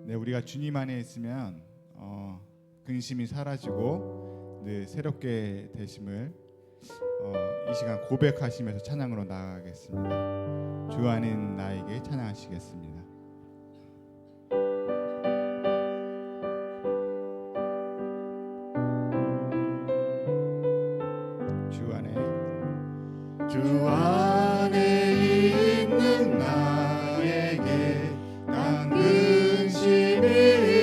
네, 우리가 주님 안에 있으면 근심이 사라지고 늘 새롭게 되심을 이 시간 고백하시면서 찬양으로 나아가겠습니다. 주 안에 있는 나에게 찬양하시겠습니다. 주 안에 있는 나에게 난 근심이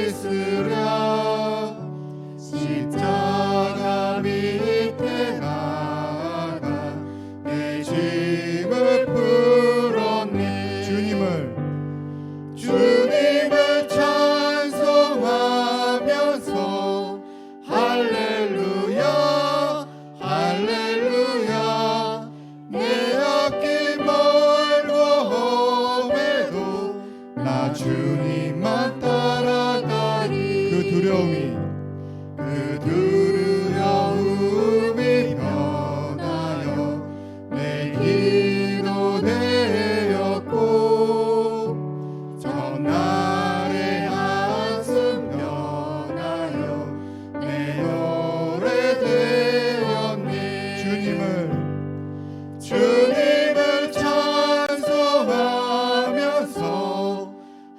있으랴. 십자가 밑에 나아가 내 짐을 풀었네. 주님을 찬송하면서 할렐루야 할렐루야. 내 앞길 멀고 험해도 나 주님만 따라가리. 그 두려움이 변하여 내 기도 되었고 전날의 한숨 변하여 내 노래 되었네. 주님을 찬송하면서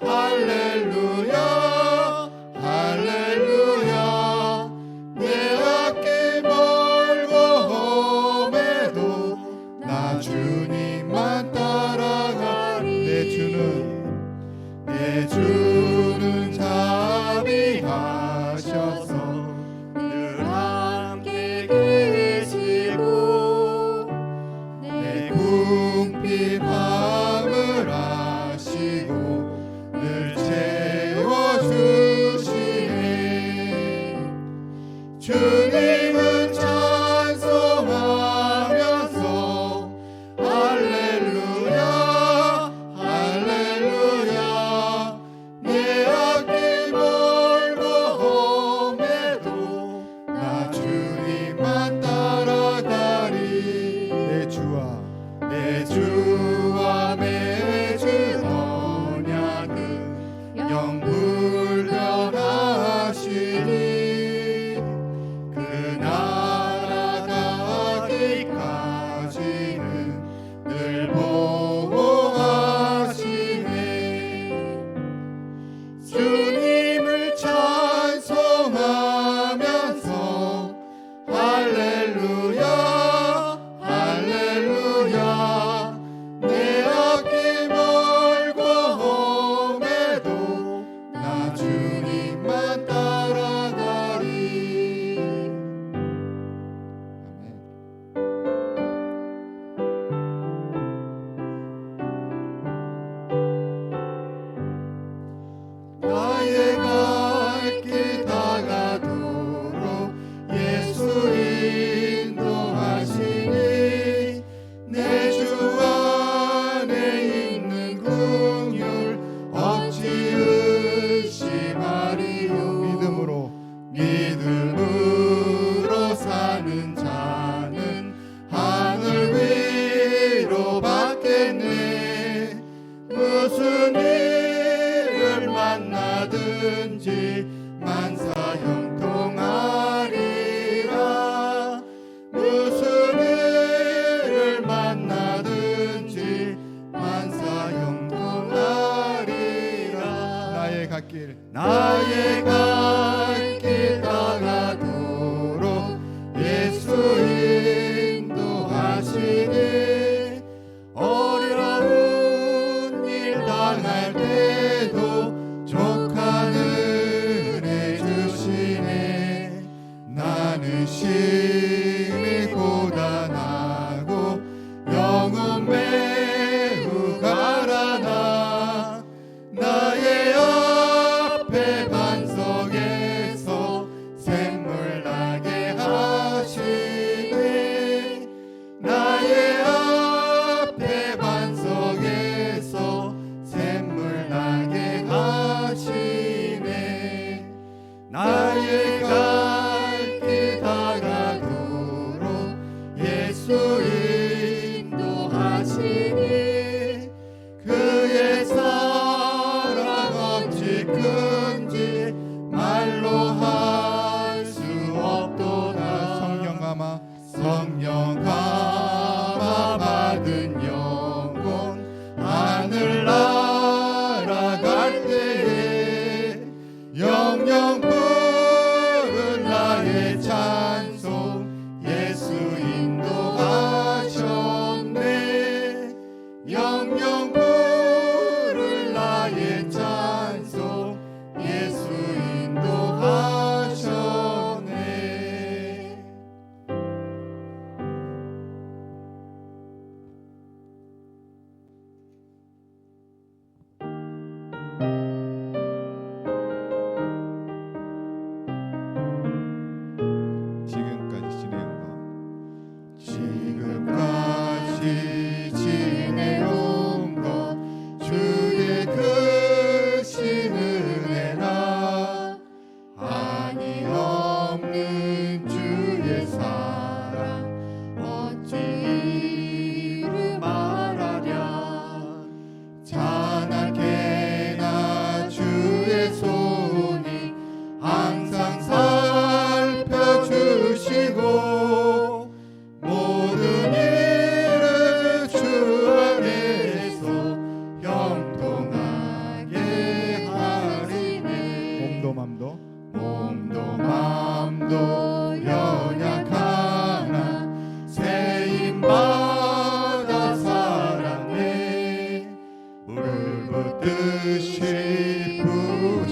할렐루야 할렐루야. 내 앞길 멀고 험해도 나 주님만 따라가리. 내 주는 자비하셔서 늘 함께 계시고 내 궁핍 밤을 아시고 늘 채워주시네. 주님을 찬송하면서 할렐루야 할렐루야. 내 앞길 멀고 험해도 나 주님만 따라가리. 내 주와 맺은 언약은 영불변하시니 그 나라 가기까지는 늘 보호하시네. 주님을 찬송하면서 할렐루야 할렐루야. 내 앞길 멀고 험해도 나 주님만 따라가리. 나의 갈 길 다가도록 예수 인도하시니 내 주 안에 있는 긍휼 어찌 의심하리요. 믿음으로 사는 자는 하늘 위로 받겠네. 무슨 일을 만나든지 만사 형통하리라. 무슨 일을 만나든지 만사 형통하리라. 나의 갈 길 다가도록 예수 인도하시니 어려운 일 당할 때도 족한 은혜 주시네. 나는 심히 고단하고 영혼 매우 가라나. 나의 앞에 반석에서 샘물 나게 하시네. 나의 앞에 반석에서 샘물 나게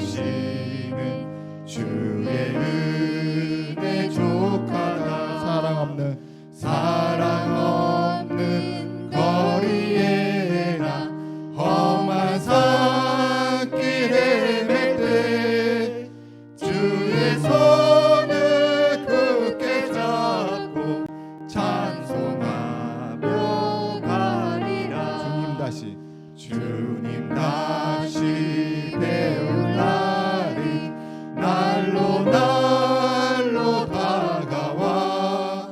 베푸시는 주의 은혜 족하다. 사랑 없는 거리에나 험한 산길 헤맬 때 주의 손을 굳게 잡고 찬송하며 가리라. 주님 다시 배운 날이 날로 다가와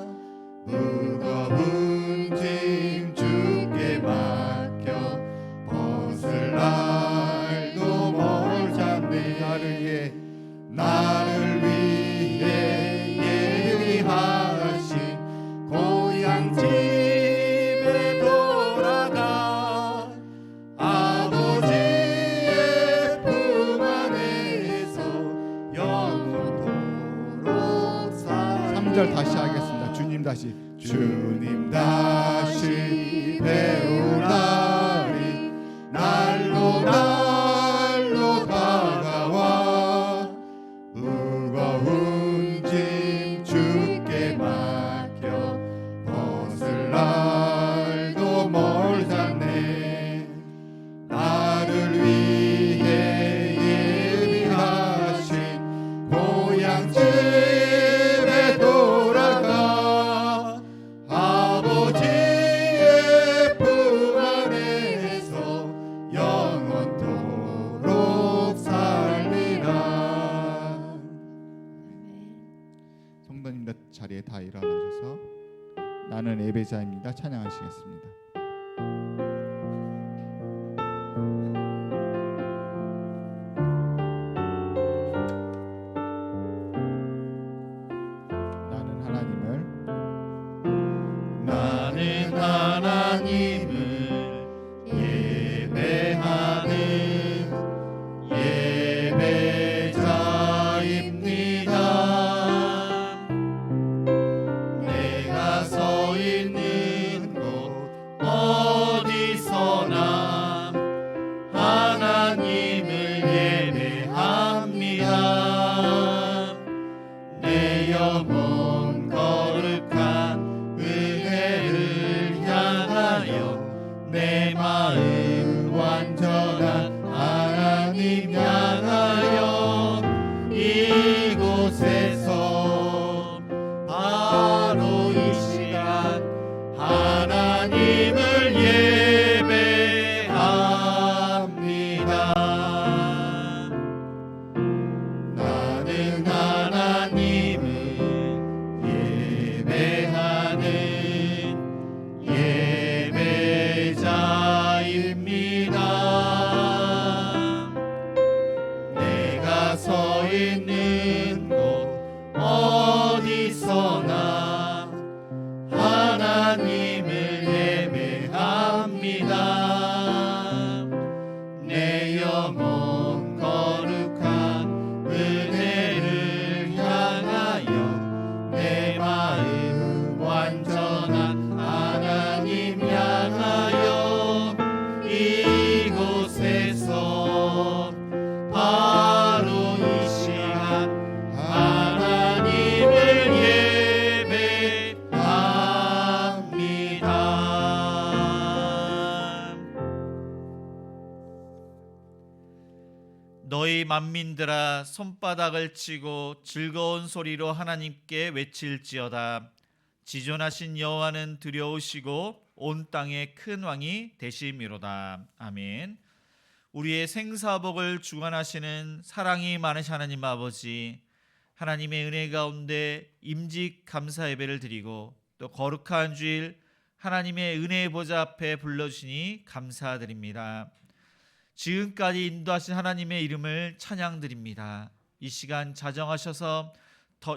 무거운 짐 주께 맡겨 벗을 날도 멀잖네. 나를 위해 예비하신 고향 집에 돌아가 아버지의 품 안에서 영원토록 살. 3절 다시 하겠습니다. 주님 다시 배울 날이 날로 다가와 무거운 짐 주께 맡겨 벗을 날도 멀잖네. 나를 위해 예비하신 고향 집에 돌아가 아버지의 품 안에서 영원토록 살리라. 성도님들 자리에 다 일어나셔서 나는 예배자입니다 찬양하시겠습니다. 나는 하나님을 예배하는 예배자입니다. 내가 서 있는 곳 어디서나 하나님을 예배합니다. 내 영혼 거룩한 은혜를 향하여 내 마음 완전한 하나님 향하여 이곳에서 바로 이 시간 하나님을 예배합니다. 나는 하나님을 예배하는 예배자입니다. 내가 서 있는 곳 어디서나 하나님을 예배합니다. 내 영혼 거룩한 은혜를 향하여 내 마음 완전한 하나님 향하여 이곳에서 바로 이 시간 하나님을 예배합니다. 너희 만민들아 손바닥을 치고 즐거운 소리로 하나님께 외칠지어다. 지존하신 여호와는 두려우시고 온 땅의 큰 왕이 되심이로다. 아멘. 우리의 생사복을 주관하시는 사랑이 많으신 하나님 아버지, 하나님의 은혜 가운데 임직 감사 예배를 드리고 또 거룩한 주일 하나님의 은혜의 보좌 앞에 불러주시니 감사드립니다. 지금까지 인도하신 하나님의 이름을 찬양드립니다. 이 시간 자정하셔서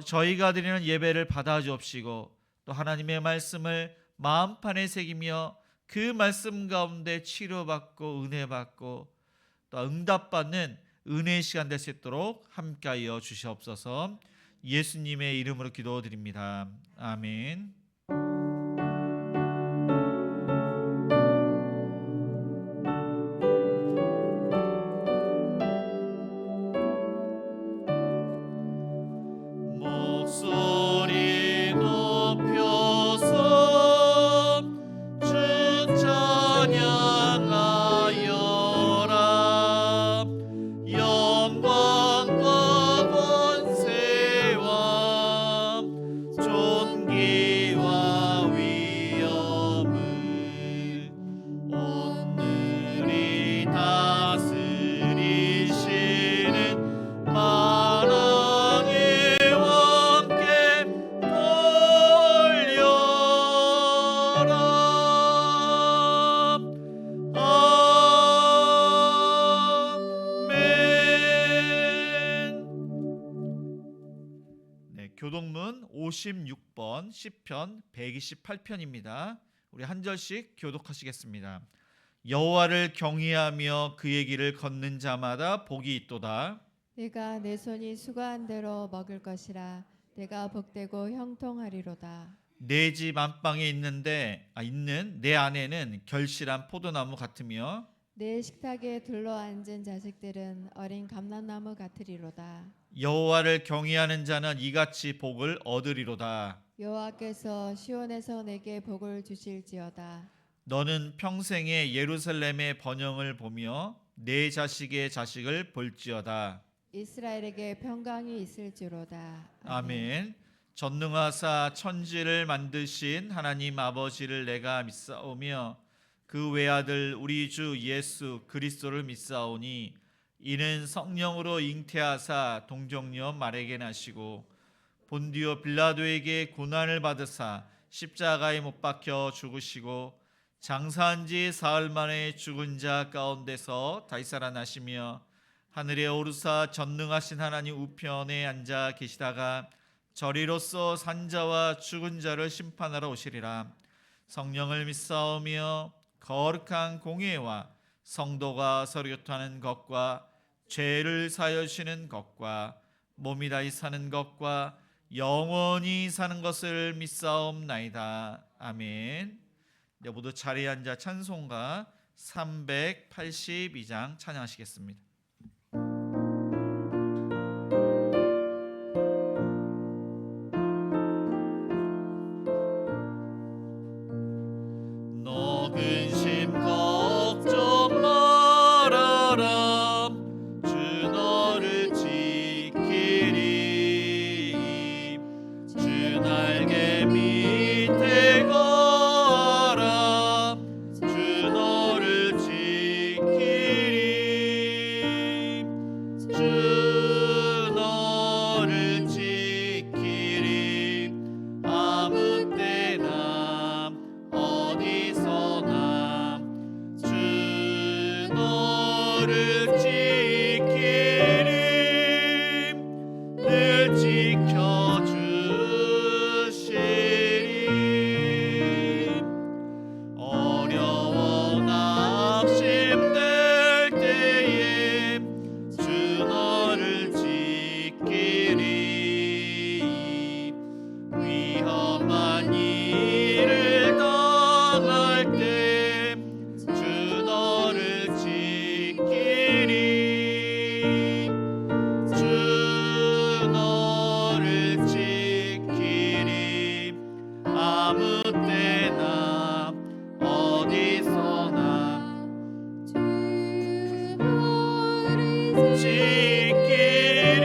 저희가 드리는 예배를 받아주옵시고 또 하나님의 말씀을 마음판에 새기며 그 말씀 가운데 치료받고 은혜받고 또 응답받는 은혜의 시간 될 수 있도록 함께하여 주시옵소서. 예수님의 이름으로 기도드립니다. 아멘. 교독문 56번 시편 128편입니다. 우리 한 절씩 교독하시겠습니다. 여호와를 경외하며 그의 길을 걷는 자마다 복이 있도다. 내가 내 손이 수고한 대로 먹을 것이라. 내가 복되고 형통하리로다. 내 집 안방에 있는 내 아내는 결실한 포도나무 같으며 내 식탁에 둘러앉은 자식들은 어린 감람나무 같으리로다. 여호와를 경외하는 자는 이같이 복을 얻으리로다. 여호와께서 시온에서 내게 복을 주실지어다. 너는 평생에 예루살렘의 번영을 보며 내 자식의 자식을 볼지어다. 이스라엘에게 평강이 있을지로다. 아멘. 전능하사 천지를 만드신 하나님 아버지를 내가 믿사오며 그 외아들 우리 주 예수 그리스도를 믿사오니 이는 성령으로 잉태하사 동정녀 마리아에게 나시고 본디오 빌라도에게 고난을 받으사 십자가에 못 박혀 죽으시고 장사한 지 사흘 만에 죽은 자 가운데서 다시 살아나시며 하늘에 오르사 전능하신 하나님 우편에 앉아 계시다가 저리로서 산자와 죽은 자를 심판하러 오시리라. 성령을 믿사오며 거룩한 공예와 성도가 서로 교통하는 것과 죄를 사하여 주시는 것과 몸이 다시 사는 것과 영원히 사는 것을 믿사옵나이다. 아멘. 네, 모두 자리에 앉아 찬송가 382장 찬양하시겠습니다. 너 근심 걱정 말아라. 주 너를 지키리. 주 날개 밑에 거하라. 주 너를 지키리. 주 너를 지키리. 아무 때나 어디서나 주 너를 지키리. 늘 지켜주시리. 어려워 낙심될 때에 주 너를 지키리. 위험한 일을 당할 때 주 너를 지키리. 주 너를 지키리. 아무 때나 어디서나 주 너를 지키리.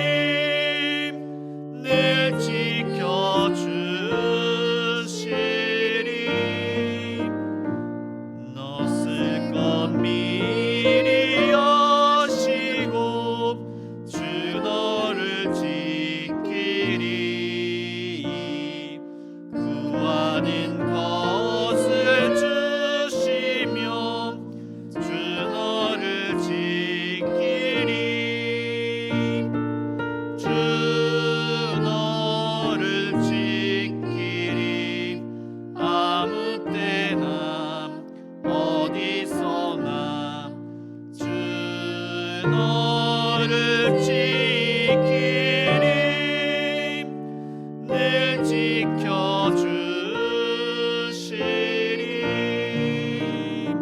늘 지켜주시리. 너 쓸 것 미리 여시고 주 너를 지키리. 구하는 것을 주시며 주 너를 지키리. 주 너를 지키리. 아무 때나 어디서나 주 너를 지키리. 늘 지켜주시리.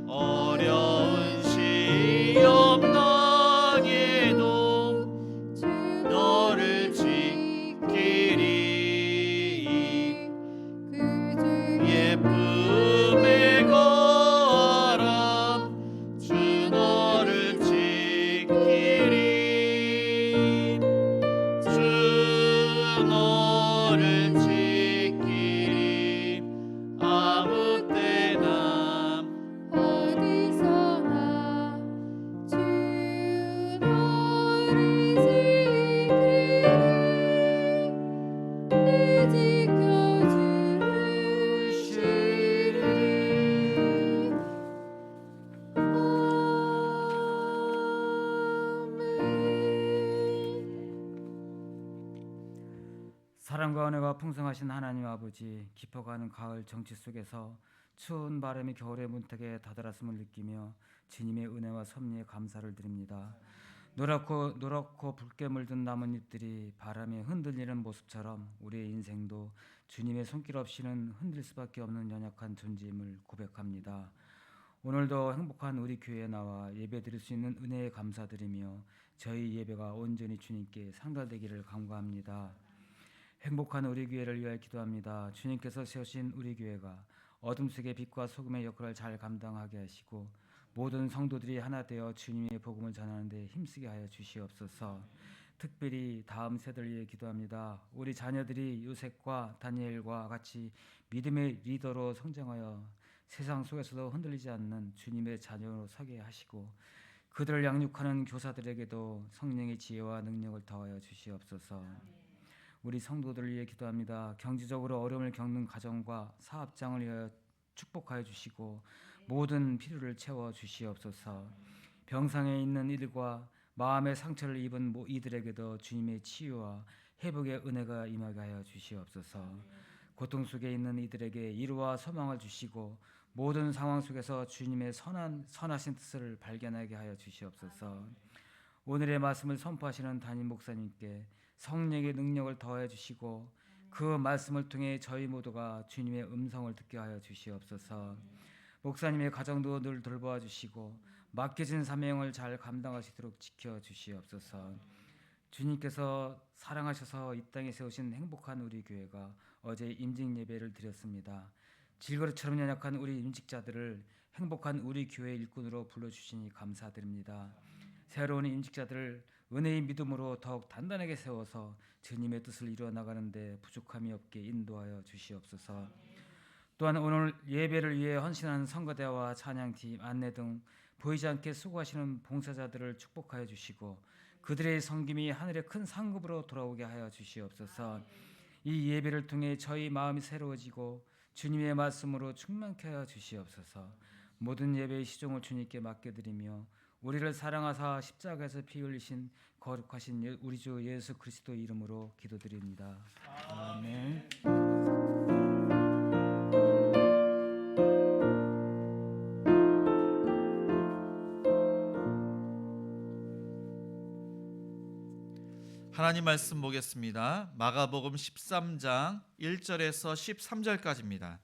어려운 시험 당해도 주 너를 지키리. 그 주 예쁨에 거하라. 주 너를 지키리. 사랑과 은혜가 풍성하신 하나님 아버지, 깊어가는 가을 정치 속에서 추운 바람이 겨울의 문턱에 다다랐음을 느끼며 주님의 은혜와 섭리에 감사를 드립니다. 노랗고 붉게 물든 나뭇잎들이 바람에 흔들리는 모습처럼 우리의 인생도 주님의 손길 없이는 흔들 수밖에 없는 연약한 존재임을 고백합니다. 오늘도 행복한 우리 교회에 나와 예배드릴 수 있는 은혜에 감사드리며 저희 예배가 온전히 주님께 상달되기를 간구합니다. 행복한 우리 교회를 위하여 기도합니다. 주님께서 세우신 우리 교회가 어둠 속의 빛과 소금의 역할을 잘 감당하게 하시고 모든 성도들이 하나 되어 주님의 복음을 전하는 데 힘쓰게 하여 주시옵소서. 특별히 다음 세대를 위해 기도합니다. 우리 자녀들이 요셉과 다니엘과 같이 믿음의 리더로 성장하여 세상 속에서도 흔들리지 않는 주님의 자녀로 서게 하시고 그들을 양육하는 교사들에게도 성령의 지혜와 능력을 더하여 주시옵소서. 우리 성도들을 위해 기도합니다. 경제적으로 어려움을 겪는 가정과 사업장을 위하여 축복하여 주시고 모든 필요를 채워 주시옵소서. 병상에 있는 이들과 마음의 상처를 입은 이들에게도 주님의 치유와 회복의 은혜가 임하게 하여 주시옵소서. 고통 속에 있는 이들에게 위로와 소망을 주시고 모든 상황 속에서 주님의 선하신 뜻을 발견하게 하여 주시옵소서. 오늘의 말씀을 선포하시는 담임 목사님께 성령의 능력을 더해 주시고 그 말씀을 통해 저희 모두가 주님의 음성을 듣게 하여 주시옵소서. 목사님의 가정도 늘 돌보아 주시고 맡겨진 사명을 잘 감당하시도록 지켜 주시옵소서. 주님께서 사랑하셔서 이 땅에 세우신 행복한 우리 교회가 어제 임직 예배를 드렸습니다. 질거리처럼 연약한 우리 임직자들을 행복한 우리 교회 일꾼으로 불러주시니 감사드립니다. 새로운 임직자들을 은혜의 믿음으로 더욱 단단하게 세워서 주님의 뜻을 이루어 나가는데 부족함이 없게 인도하여 주시옵소서. 또한 오늘 예배를 위해 헌신하는 성가대와 찬양팀, 안내 등 보이지 않게 수고하시는 봉사자들을 축복하여 주시고 그들의 섬김이 하늘의 큰 상급으로 돌아오게 하여 주시옵소서. 이 예배를 통해 저희 마음이 새로워지고 주님의 말씀으로 충만케 하여 주시옵소서. 모든 예배의 시종을 주님께 맡겨드리며 우리를 사랑하사 십자가에서 피 흘리신 거룩하신 우리 주 예수 그리스도 이름으로 기도드립니다. 아멘. 하나님 말씀 보겠습니다. 마가복음 13장 1절에서 13절까지입니다.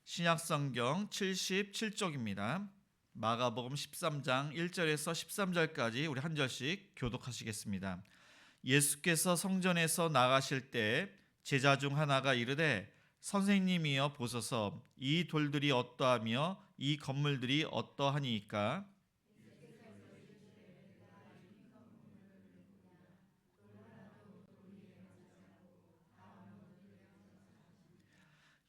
신약성경 77쪽입니다. 마가복음 13장 1절에서 13절까지 우리 한 절씩 교독하시겠습니다. 예수께서 성전에서 나가실 때 제자 중 하나가 이르되 선생님이여 보소서 이 돌들이 어떠하며 이 건물들이 어떠하니이까.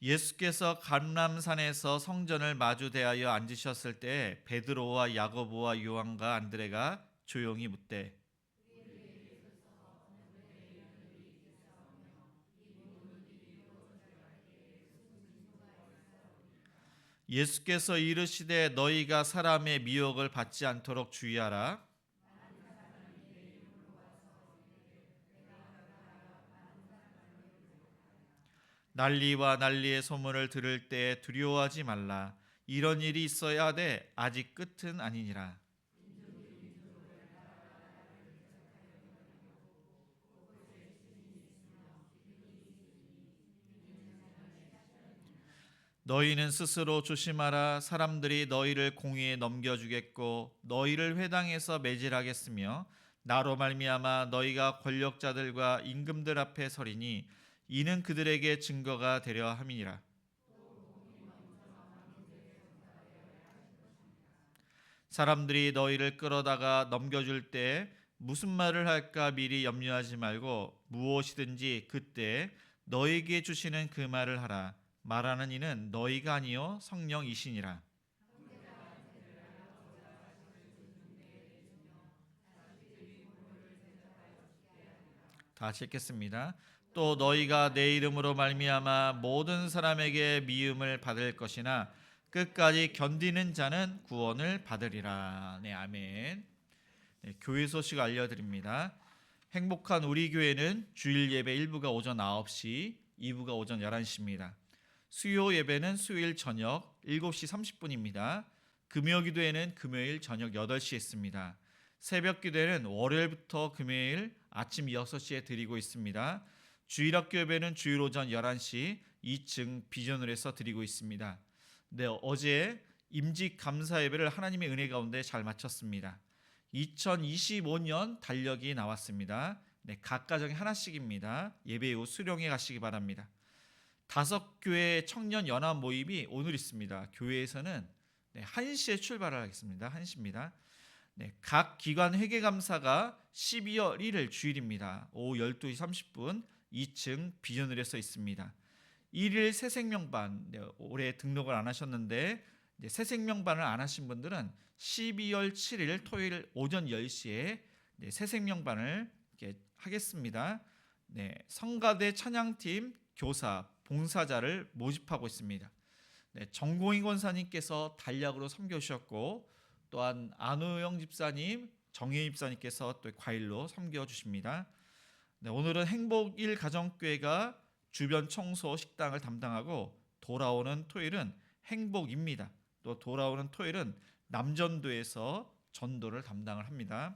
예수께서 감람산에서 성전을 마주 대하여 앉으셨을 때 베드로와 야고보와 요한과 안드레가 조용히 묻되 예수께서 이르시되 너희가 사람의 미혹을 받지 않도록 주의하라. 난리와 난리의 소문을 들을 때 두려워하지 말라. 이런 일이 있어야 하되 아직 끝은 아니니라. 너희는 스스로 조심하라. 사람들이 너희를 공의에 넘겨주겠고 너희를 회당에서 매질하겠으며 나로 말미암아 너희가 권력자들과 임금들 앞에 서리니 이는 그들에게 증거가 되려 함이니라. 사람들이 너희를 끌어다가 넘겨줄 때 무슨 말을 할까 미리 염려하지 말고 무엇이든지 그때 너희에게 주시는 그 말을 하라. 말하는 이는 너희가 아니요 성령이시니라. 다시 읽겠습니다. 또 너희가 내 이름으로 말미암아 모든 사람에게 미움을 받을 것이나 끝까지 견디는 자는 구원을 받으리라. 네, 아멘. 네, 교회 소식 알려드립니다. 행복한 우리 교회는 주일 예배 1부가 오전 9시, 2부가 오전 11시입니다. 수요 예배는 수요일 저녁 7시 30분입니다. 금요 기도회는 금요일 저녁 8시에 있습니다. 새벽 기도회는 월요일부터 금요일 아침 6시에 드리고 있습니다. 주일학교 예배는 주일 오전 11시 2층 비전홀에서 드리고 있습니다. 네, 어제 임직 감사 예배를 하나님의 은혜 가운데 잘 마쳤습니다. 2025년 달력이 나왔습니다. 네, 각 가정에 하나씩입니다. 예배 이후 수령해 가시기 바랍니다. 5교회 청년 연합 모임이 오늘 있습니다. 교회에서는 1시에 출발하겠습니다. 1시입니다. 네, 각 기관 회계감사가 12월 1일 주일입니다. 오후 12시 30분 2층 비전홀에서 있습니다. 1일 새생명반, 올해 등록을 안 하셨는데 새생명반을 안 하신 분들은 12월 7일 토요일 오전 10시에 새생명반을 이렇게 하겠습니다. 네, 성가대 찬양팀 교사, 봉사자를 모집하고 있습니다. 네, 정공희 권사님께서 단략으로 섬겨주셨고 또한 안우영 집사님, 정혜 집사님께서 또 과일로 섬겨주십니다. 네, 오늘은 행복일 가정교회가 주변 청소 식당을 담당하고 돌아오는 토요일은 행복입니다. 또 돌아오는 토요일은 남전도에서 전도를 담당을 합니다.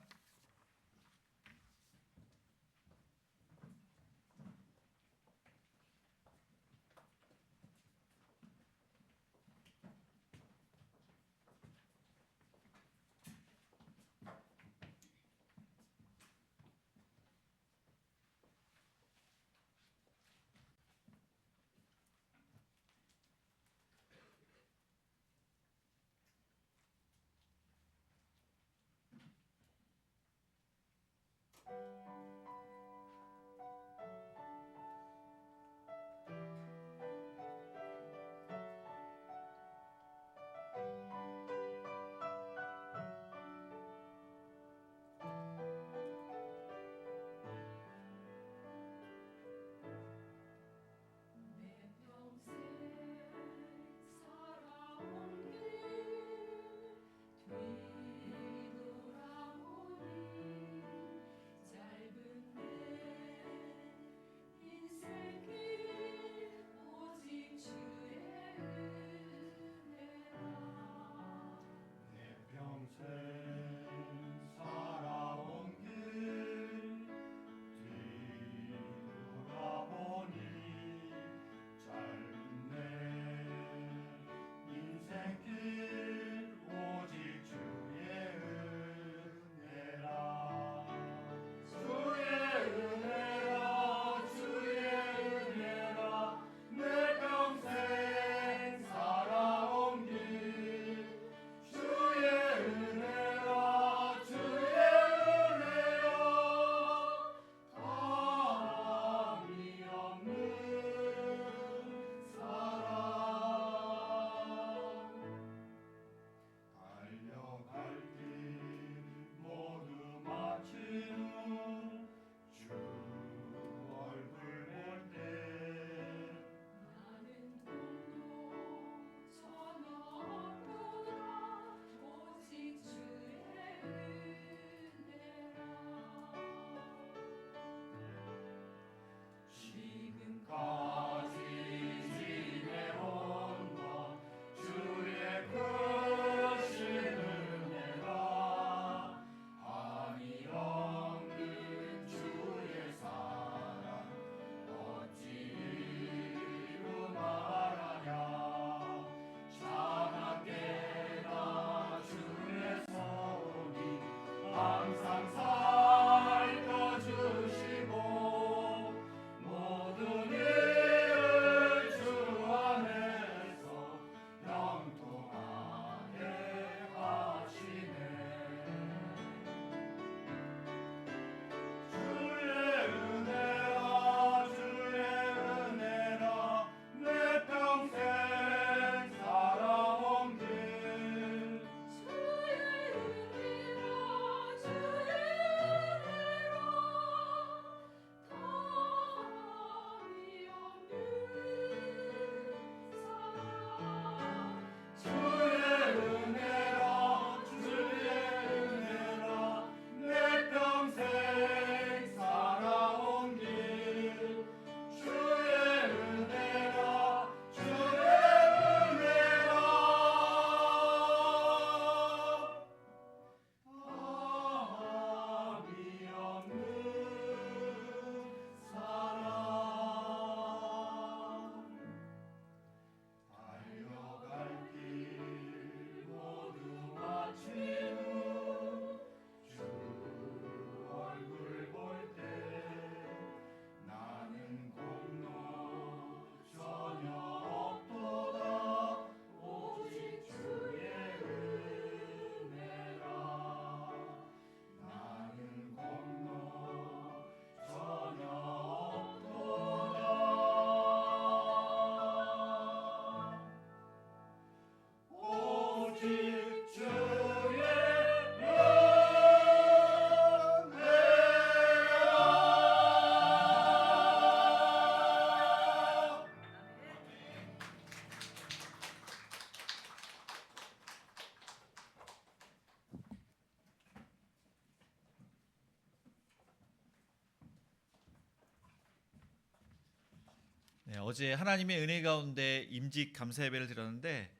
네, 어제 하나님의 은혜 가운데 임직 감사 예배를 드렸는데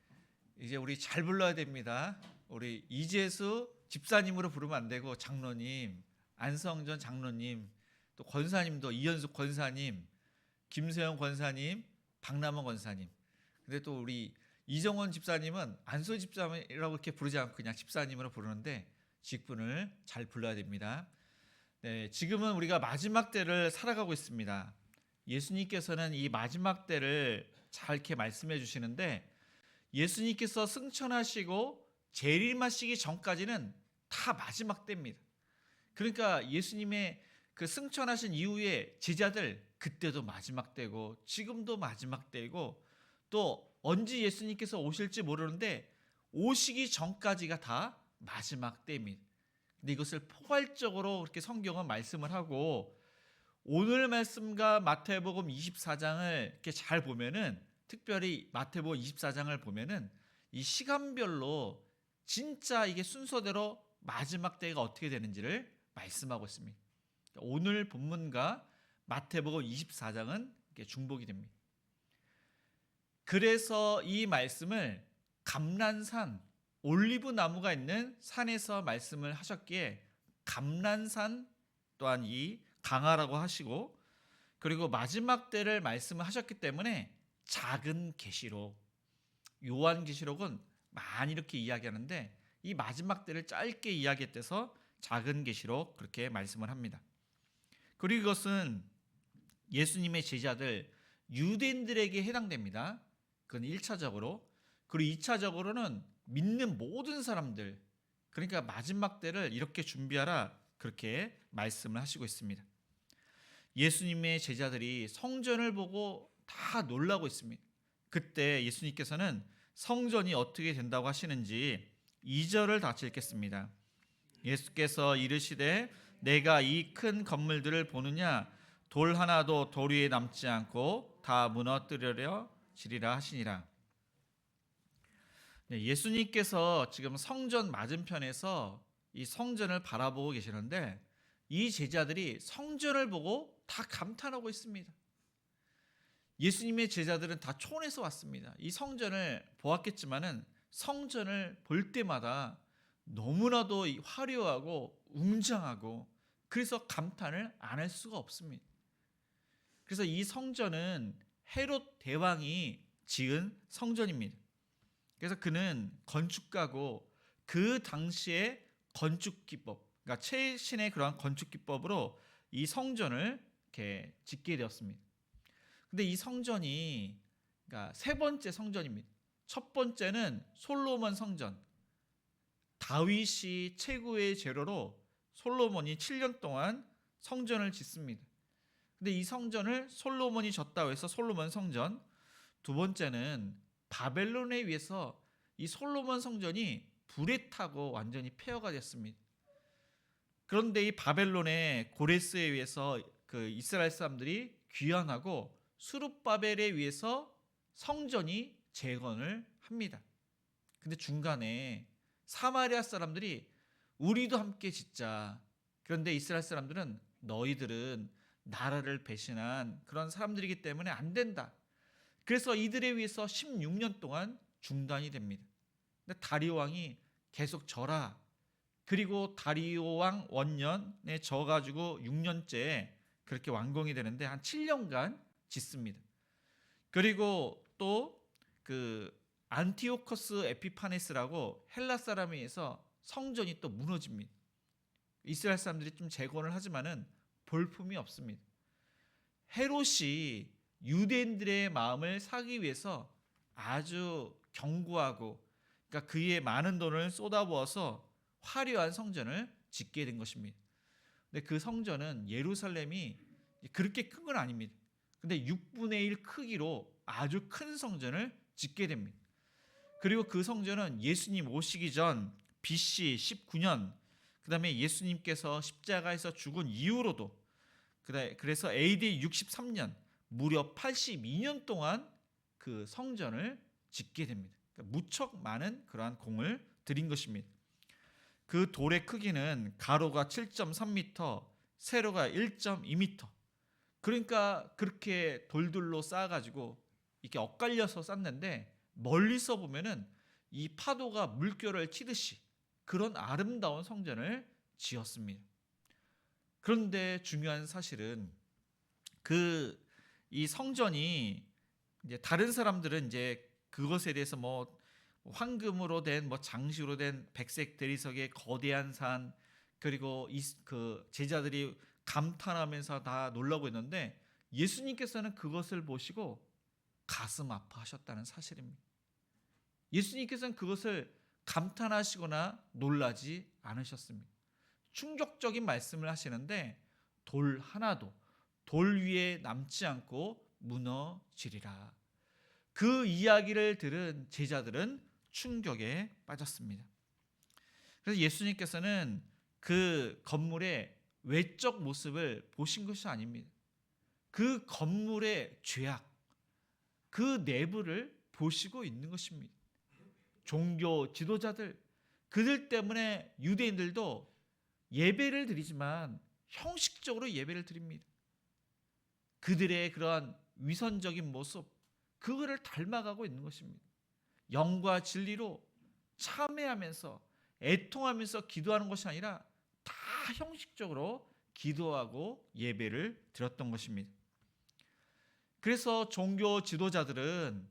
이제 우리 잘 불러야 됩니다. 우리 이재수 집사님으로 부르면 안 되고 장로님, 안성전 장로님, 또 권사님도 이현숙 권사님, 김세영 권사님, 박남원 권사님. 근데 또 우리 이정원 집사님은 안소 집사님이라고 이렇게 부르지 않고 그냥 집사님으로 부르는데 직분을 잘 불러야 됩니다. 네, 지금은 우리가 마지막 때를 살아가고 있습니다. 예수님께서는 이 마지막 때를 잘 이렇게 말씀해 주시는데 예수님께서 승천하시고 재림하시기 전까지는 다 마지막 때입니다. 그러니까 예수님의 그 승천하신 이후에 제자들 그때도 마지막 때고 지금도 마지막 때이고 또 언제 예수님께서 오실지 모르는데 오시기 전까지가 다 마지막 때입니다. 근데 이것을 포괄적으로 그렇게 성경은 말씀을 하고 오늘 말씀과 마태복음 24장을 이렇게 잘 보면은 특별히 마태복음 24장을 보면은 이 시간별로 진짜 이게 순서대로 마지막 때가 어떻게 되는지를 말씀하고 있습니다. 오늘 본문과 마태복음 24장은 이렇게 중복이 됩니다. 그래서 이 말씀을 감난산 올리브 나무가 있는 산에서 말씀을 하셨기에 감난산 또한 이 강하라고 하시고 그리고 마지막 때를 말씀을 하셨기 때문에 작은 계시록 요한계시록은 많이 이렇게 이야기하는데 이 마지막 때를 짧게 이야기해서 작은 계시록 그렇게 말씀을 합니다. 그리고 이것은 예수님의 제자들 유대인들에게 해당됩니다. 그건 1차적으로. 그리고 2차적으로는 믿는 모든 사람들 그러니까 마지막 때를 이렇게 준비하라 그렇게 말씀을 하시고 있습니다. 예수님의 제자들이 성전을 보고 다 놀라고 있습니다. 그때 예수님께서는 성전이 어떻게 된다고 하시는지 2절을 같이 읽겠습니다. 예수께서 이르시되 내가 이 큰 건물들을 보느냐 돌 하나도 돌 위에 남지 않고 다 무너뜨려 지리라 하시니라. 네, 예수님께서 지금 성전 맞은편에서 이 성전을 바라보고 계시는데 이 제자들이 성전을 보고 다 감탄하고 있습니다. 예수님의 제자들은 다 촌에서 왔습니다. 이 성전을 보았겠지만은 성전을 볼 때마다 너무나도 화려하고 웅장하고 그래서 감탄을 안 할 수가 없습니다. 그래서 이 성전은 헤롯 대왕이 지은 성전입니다. 그래서 그는 건축가고 그 당시의 건축 기법, 그러니까 최신의 그러한 건축 기법으로 이 성전을 이렇게 짓게 되었습니다. 근데 이 성전이 그러니까 세 번째 성전입니다. 첫 번째는 솔로몬 성전. 다윗이 최고의 재료로 솔로몬이 7년 동안 성전을 짓습니다. 근데 이 성전을 솔로몬이 졌다고 해서 솔로몬 성전. 두 번째는 바벨론에 의해서 이 솔로몬 성전이 불에 타고 완전히 폐허가 됐습니다. 그런데 이 바벨론의 고레스에 의해서 그 이스라엘 사람들이 귀환하고 수룹바벨에 의해서 성전이 재건을 합니다. 근데 중간에 사마리아 사람들이 우리도 함께 짓자. 그런데 이스라엘 사람들은 너희들은 나라를 배신한 그런 사람들이기 때문에 안 된다. 그래서 이들에 의해서 16년 동안 중단이 됩니다. 근데 다리오 왕이 계속 져라. 그리고 다리오 왕 원년에 져가지고 6년째 그렇게 완공이 되는데 한 7년간 짓습니다. 그리고 또 그 안티오커스 에피파네스라고 헬라 사람에 의해서 성전이 또 무너집니다. 이스라엘 사람들이 좀 재건을 하지만은 볼품이 없습니다. 헤롯이 유대인들의 마음을 사기 위해서 아주 견고하고 그러니까 그의 많은 돈을 쏟아부어서 화려한 성전을 짓게 된 것입니다. 근데 그 성전은 예루살렘이 그렇게 큰 건 아닙니다. 근데 6분의 1 크기로 아주 큰 성전을 짓게 됩니다. 그리고 그 성전은 예수님 오시기 전 BC 19년 그다음에 예수님께서 십자가에서 죽은 이후로도 그래서 AD 63년 무려 82년 동안 그 성전을 짓게 됩니다. 그러니까 무척 많은 그러한 공을 들인 것입니다. 그 돌의 크기는 가로가 7.3m, 세로가 1.2m. 그러니까 그렇게 돌들로 쌓아가지고 이렇게 엇갈려서 쌓는데 멀리서 보면은 이 파도가 물결을 치듯이 그런 아름다운 성전을 지었습니다. 그런데 중요한 사실은 이 성전이 이제 다른 사람들은 이제 그것에 대해서 뭐 황금으로 된 뭐 장식으로 된 백색 대리석의 거대한 산, 그리고 그 제자들이 감탄하면서 다 놀라고 있는데 예수님께서는 그것을 보시고 가슴 아파하셨다는 사실입니다. 예수님께서는 그것을 감탄하시거나 놀라지 않으셨습니다. 충격적인 말씀을 하시는데 돌 하나도 돌 위에 남지 않고 무너지리라. 그 이야기를 들은 제자들은 충격에 빠졌습니다. 그래서 예수님께서는 그 건물의 외적 모습을 보신 것이 아닙니다. 그 건물의 죄악, 그 내부를 보시고 있는 것입니다. 종교 지도자들, 그들 때문에 유대인들도 예배를 드리지만 형식적으로 예배를 드립니다. 그들의 그러한 위선적인 모습, 그거를 닮아가고 있는 것입니다. 영과 진리로 참회하면서 애통하면서 기도하는 것이 아니라 다 형식적으로 기도하고 예배를 드렸던 것입니다. 그래서 종교 지도자들은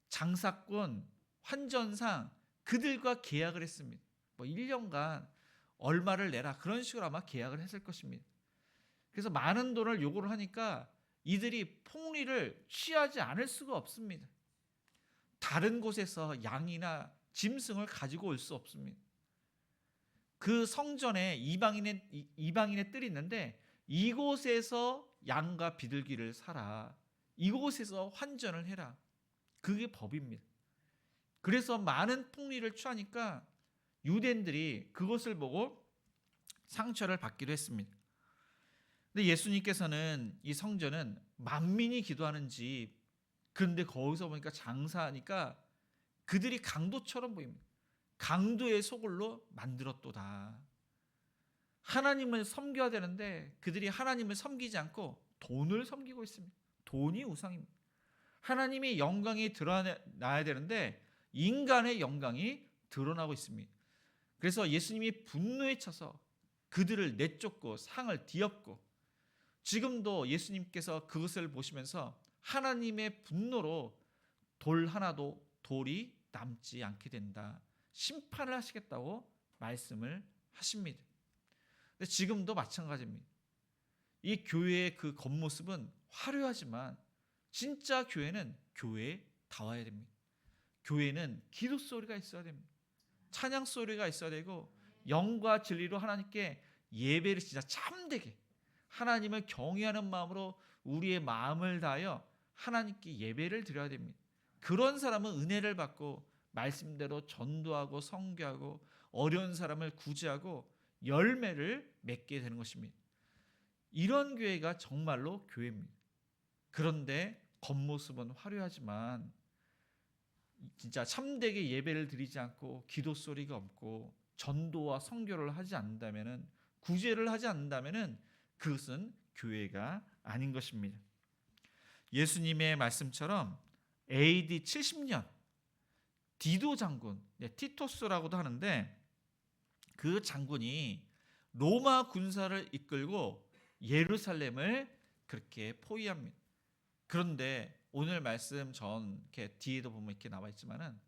장사꾼, 환전상 그들과 계약을 했습니다. 뭐 1년간 얼마를 내라, 그런 식으로 아마 계약을 했을 것입니다. 그래서 많은 돈을 요구를 하니까 이들이 폭리를 취하지 않을 수가 없습니다. 다른 곳에서 양이나 짐승을 가지고 올 수 없습니다. 그 성전에 이방인의 뜰이 있는데 이곳에서 양과 비둘기를 사라. 이곳에서 환전을 해라. 그게 법입니다. 그래서 많은 폭리를 취하니까 유대인들이 그것을 보고 상처를 받기도 했습니다. 근데 예수님께서는 이 성전은 만민이 기도하는 집, 그런데 거기서 보니까 장사하니까 그들이 강도처럼 보입니다. 강도의 소굴로 만들었도다. 하나님을 섬겨야 되는데 그들이 하나님을 섬기지 않고 돈을 섬기고 있습니다. 돈이 우상입니다. 하나님의 영광이 드러나야 되는데 인간의 영광이 드러나고 있습니다. 그래서 예수님이 분노에 차서 그들을 내쫓고 상을 뒤엎고, 지금도 예수님께서 그것을 보시면서 하나님의 분노로 돌 하나도 돌이 남지 않게 된다, 심판을 하시겠다고 말씀을 하십니다. 근데 지금도 마찬가지입니다. 이 교회의 그 겉모습은 화려하지만 진짜 교회는 교회다워야 됩니다. 교회는 기도 소리가 있어야 됩니다. 찬양 소리가 있어야 되고 영과 진리로 하나님께 예배를 진짜 참되게 하나님을 경외하는 마음으로 우리의 마음을 다하여 하나님께 예배를 드려야 됩니다. 그런 사람은 은혜를 받고 말씀대로 전도하고 선교하고 어려운 사람을 구제하고 열매를 맺게 되는 것입니다. 이런 교회가 정말로 교회입니다. 그런데 겉모습은 화려하지만 진짜 참되게 예배를 드리지 않고 기도 소리가 없고 전도와 선교를 하지 않는다면은, 구제를 하지 않는다면은 그것은 교회가 아닌 것입니다. 예수님의 말씀처럼 AD 70년 디도 장군, 티토스라고도 하는데, 그 장군이 로마 군사를 이끌고 예루살렘을 그렇게 포위합니다. 그런데 오늘 말씀 전 이렇게 뒤에도 보면 이렇게 나와 있지만은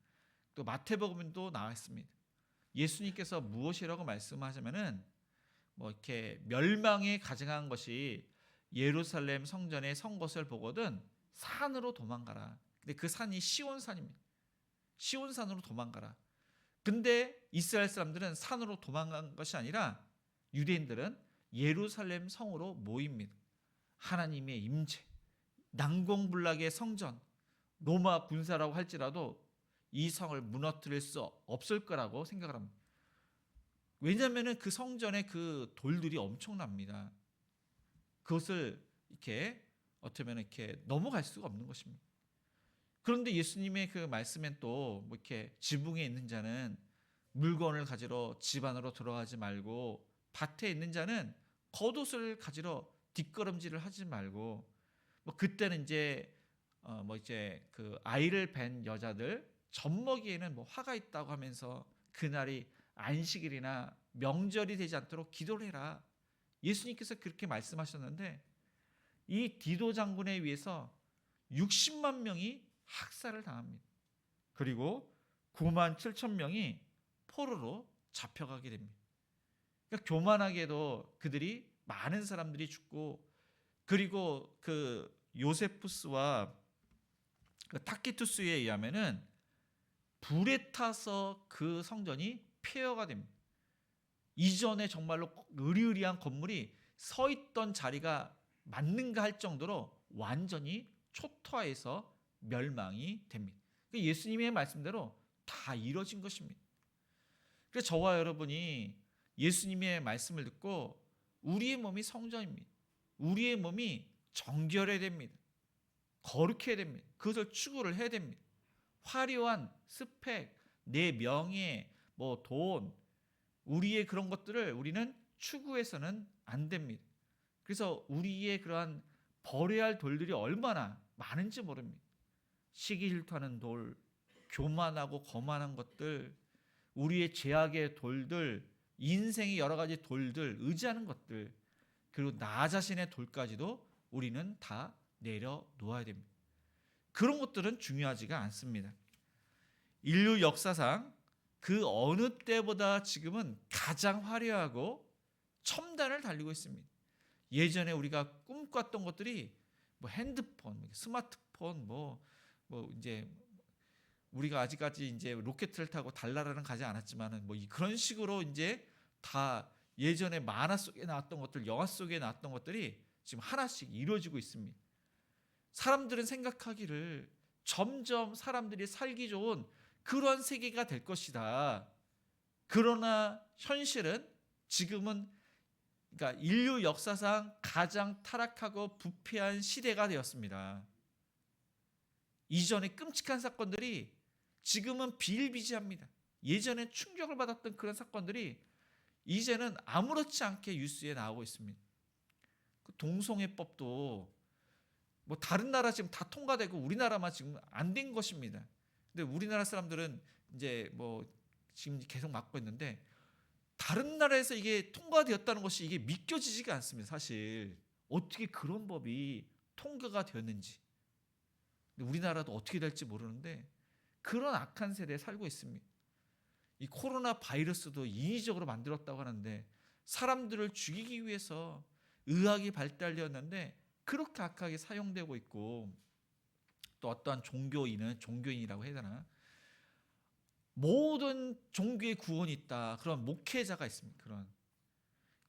또 마태복음도 나와 있습니다. 예수님께서 무엇이라고 말씀하시면은 뭐 이렇게 멸망에 가증한 것이 예루살렘 성전의 선 것을 보거든 산으로 도망가라. 근데 그 산이 시온산입니다. 시온산으로 도망가라. 근데 이스라엘 사람들은 산으로 도망간 것이 아니라 유대인들은 예루살렘 성으로 모입니다. 하나님의 임재, 난공불락의 성전, 로마 군사라고 할지라도 이 성을 무너뜨릴 수 없을 거라고 생각을 합니다. 왜냐하면 그 성전의 그 돌들이 엄청납니다. 그것을 이렇게 어떻게 보면 이렇게 넘어갈 수가 없는 것입니다. 그런데 예수님의 그 말씀엔 또 뭐 이렇게 지붕에 있는 자는 물건을 가지러 집 안으로 들어가지 말고, 밭에 있는 자는 겉옷을 가지러 뒷걸음질을 하지 말고, 뭐 그때는 이제 그 아이를 뵌 여자들 젖먹이에는 뭐 화가 있다고 하면서 그날이 안식일이나 명절이 되지 않도록 기도를 해라. 예수님께서 그렇게 말씀하셨는데 이 디도 장군에 의해서 60만 명이 학살을 당합니다. 그리고 9만 7천 명이 포로로 잡혀가게 됩니다. 그러니까 교만하게도 그들이 많은 사람들이 죽고, 그리고 그 요세푸스와 그 타키투스에 의하면은 불에 타서 그 성전이 폐허가 됩니다. 이전에 정말로 으리으리한 건물이 서 있던 자리가 맞는가 할 정도로 완전히 초토화해서 멸망이 됩니다. 예수님의 말씀대로 다 이루어진 것입니다. 그래서 저와 여러분이 예수님의 말씀을 듣고 우리의 몸이 성전입니다. 우리의 몸이 정결해야 됩니다. 거룩해야 됩니다. 그것을 추구를 해야 됩니다. 화려한 스펙, 내 명예, 뭐 돈, 우리의 그런 것들을 우리는 추구해서는 안 됩니다. 그래서 우리의 그러한 버려야 할 돌들이 얼마나 많은지 모릅니다. 시기 질투하는 돌, 교만하고 거만한 것들, 우리의 죄악의 돌들, 인생의 여러 가지 돌들, 의지하는 것들, 그리고 나 자신의 돌까지도 우리는 다 내려놓아야 됩니다. 그런 것들은 중요하지가 않습니다. 인류 역사상 그 어느 때보다 지금은 가장 화려하고 첨단을 달리고 있습니다. 예전에 우리가 꿈꿨던 것들이 뭐 핸드폰, 스마트폰, 뭐 이제 우리가 아직까지 이제 로켓을 타고 달나라는 가지 않았지만은 뭐 그런 식으로 이제 다 예전에 만화 속에 나왔던 것들, 영화 속에 나왔던 것들이 지금 하나씩 이루어지고 있습니다. 사람들은 생각하기를 점점 사람들이 살기 좋은 그런 세계가 될 것이다. 그러나 현실은 지금은 그러니까 인류 역사상 가장 타락하고 부패한 시대가 되었습니다. 이전에 끔찍한 사건들이 지금은 비일비재합니다. 예전에 충격을 받았던 그런 사건들이 이제는 아무렇지 않게 뉴스에 나오고 있습니다. 그 동성애법도 뭐 다른 나라 지금 다 통과되고 우리나라만 지금 안 된 것입니다. 근데 우리나라 사람들은 이제 뭐 지금 계속 막고 있는데 다른 나라에서 이게 통과되었다는 것이 이게 믿겨지지가 않습니다. 사실 어떻게 그런 법이 통과가 되었는지. 근데 우리나라도 어떻게 될지 모르는데 그런 악한 세대에 살고 있습니다. 이 코로나 바이러스도 인위적으로 만들었다고 하는데 사람들을 죽이기 위해서 의학이 발달되었는데 그렇게 악하게 사용되고 있고, 또 어떠한 종교인이라고 해야 되나, 모든 종교의 구원이 있다. 그런 목회자가 있습니다. 그런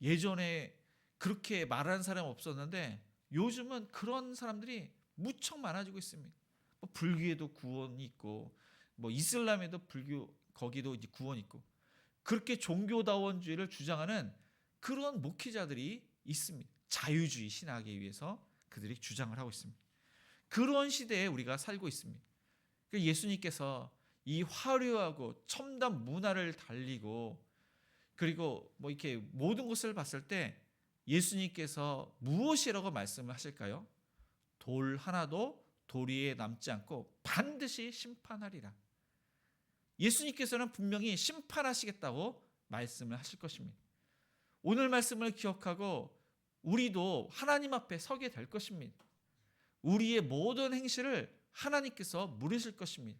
예전에 그렇게 말하는 사람이 없었는데 요즘은 그런 사람들이 무척 많아지고 있습니다. 뭐 불교에도 구원이 있고, 뭐 이슬람에도 불교 거기도 이제 구원이 있고, 그렇게 종교다원주의를 주장하는 그런 목회자들이 있습니다. 자유주의 신학에 의해서 그들이 주장을 하고 있습니다. 그런 시대에 우리가 살고 있습니다. 예수님께서 이 화려하고 첨단 문화를 달리고, 그리고 뭐 이렇게 모든 것을 봤을 때 예수님께서 무엇이라고 말씀을 하실까요? 돌 하나도 돌 위에 남지 않고 반드시 심판하리라. 예수님께서는 분명히 심판하시겠다고 말씀을 하실 것입니다. 오늘 말씀을 기억하고 우리도 하나님 앞에 서게 될 것입니다. 우리의 모든 행실을 하나님께서 물으실 것입니다.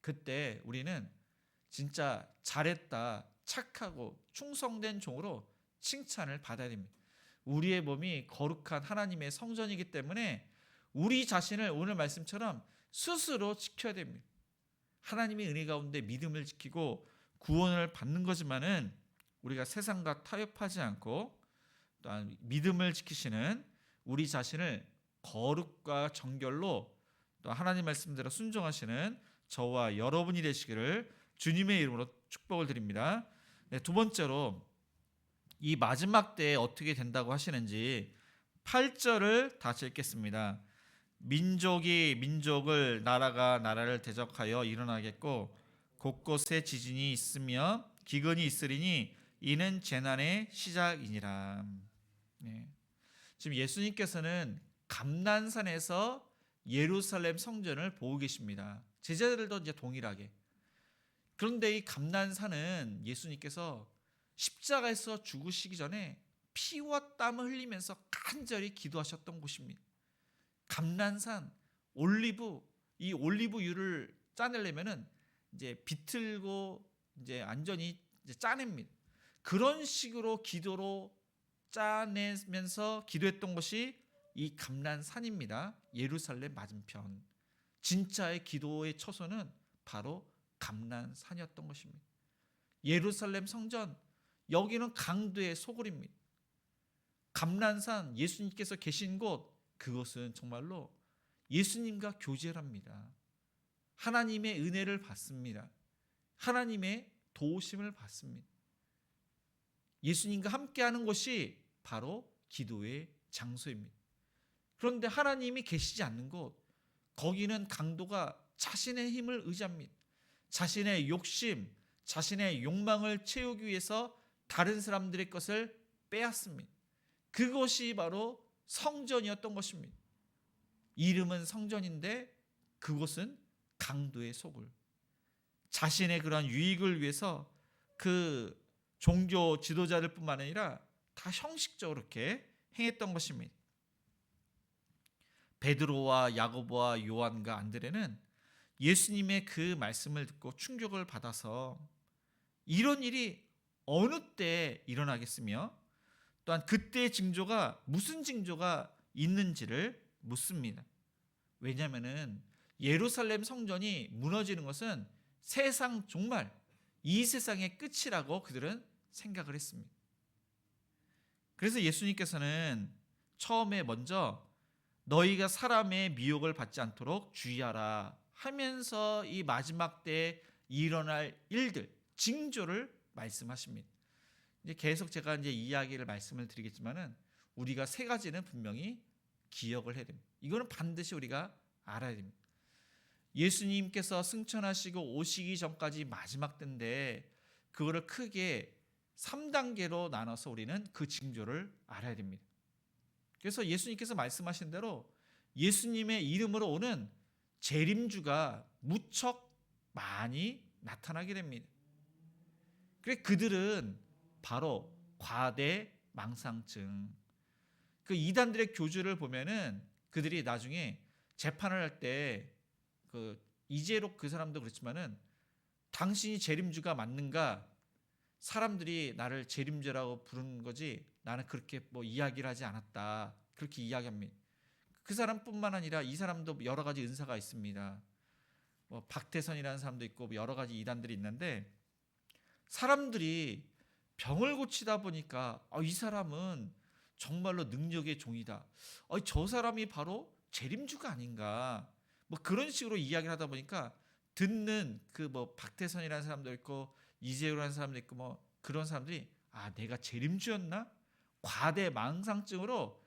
그때 우리는 진짜 잘했다, 착하고 충성된 종으로 칭찬을 받아야 됩니다. 우리의 몸이 거룩한 하나님의 성전이기 때문에 우리 자신을 오늘 말씀처럼 스스로 지켜야 됩니다. 하나님의 은혜 가운데 믿음을 지키고 구원을 받는 거지만은 우리가 세상과 타협하지 않고 또한 믿음을 지키시는 우리 자신을 거룩과 정결로 또 하나님 말씀대로 순종하시는 저와 여러분이 되시기를 주님의 이름으로 축복을 드립니다. 네, 두 번째로 이 마지막 때에 어떻게 된다고 하시는지 8절을 다시 읽겠습니다. 민족이 민족을, 나라가 나라를 대적하여 일어나겠고 곳곳에 지진이 있으며 기근이 있으리니 이는 재난의 시작이니라. 네. 지금 예수님께서는 감난산에서 예루살렘 성전을 보고 계십니다. 제자들도 이제 동일하게. 그런데 이 감난산은 예수님께서 십자가에서 죽으시기 전에 피와 땀을 흘리면서 간절히 기도하셨던 곳입니다. 감난산 이 올리브유를 짜내려면은 이제 비틀고 이제 완전히 이제 짜냅니다. 그런 식으로 기도로 짜내면서 기도했던 것이 이 감난산입니다. 예루살렘 맞은편. 진짜의 기도의 처소는 바로 감난산이었던 것입니다. 예루살렘 성전, 여기는 강도의 소굴입니다. 감난산, 예수님께서 계신 곳, 그것은 정말로 예수님과 교제를 합니다. 하나님의 은혜를 받습니다. 하나님의 도우심을 받습니다. 예수님과 함께하는 곳이 바로 기도의 장소입니다. 그런데 하나님이 계시지 않는 곳, 거기는 강도가 자신의 힘을 의지합니다. 자신의 욕심, 자신의 욕망을 채우기 위해서 다른 사람들의 것을 빼앗습니다. 그것이 바로 성전이었던 것입니다. 이름은 성전인데 그곳은 강도의 소굴. 자신의 그러한 유익을 위해서 그 종교 지도자들 뿐만 아니라 다 형식적으로 이렇게 행했던 것입니다. 베드로와 야고보와 요한과 안드레는 예수님의 그 말씀을 듣고 충격을 받아서 이런 일이 어느 때 일어나겠으며 또한 그때의 징조가 무슨 징조가 있는지를 묻습니다. 왜냐하면 예루살렘 성전이 무너지는 것은 세상 정말 이 세상의 끝이라고 그들은 생각을 했습니다. 그래서 예수님께서는 처음에 먼저 너희가 사람의 미혹을 받지 않도록 주의하라 하면서 이 마지막 때에 일어날 일들, 징조를 말씀하십니다. 이제 계속 제가 이제 이야기를 말씀을 드리겠지만은 우리가 세 가지는 분명히 기억을 해야 됩니다. 이거는 반드시 우리가 알아야 됩니다. 예수님께서 승천하시고 오시기 전까지 마지막 때인데 그거를 크게 3단계로 나눠서 우리는 그 징조를 알아야 됩니다. 그래서 예수님께서 말씀하신 대로 예수님의 이름으로 오는 재림주가 무척 많이 나타나게 됩니다. 그래 그들은 바로 과대망상증. 그 이단들의 교주를 보면은 그들이 나중에 재판을 할 때 그 이재록 그 사람도 그렇지만은 당신이 재림주가 맞는가? 사람들이 나를 재림주라고 부르는 거지 나는 그렇게 뭐 이야기를 하지 않았다. 그렇게 이야기합니다. 그 사람뿐만 아니라 이 사람도 여러 가지 은사가 있습니다. 뭐 박태선이라는 사람도 있고 여러 가지 이단들이 있는데 사람들이 병을 고치다 보니까 이 사람은 정말로 능력의 종이다. 저 사람이 바로 재림주가 아닌가. 뭐 그런 식으로 이야기를 하다 보니까 듣는 그 뭐 박태선이라는 사람도 있고 이재우라는 사람도 있고 뭐 그런 사람들이 내가 재림주였나? 과대망상증으로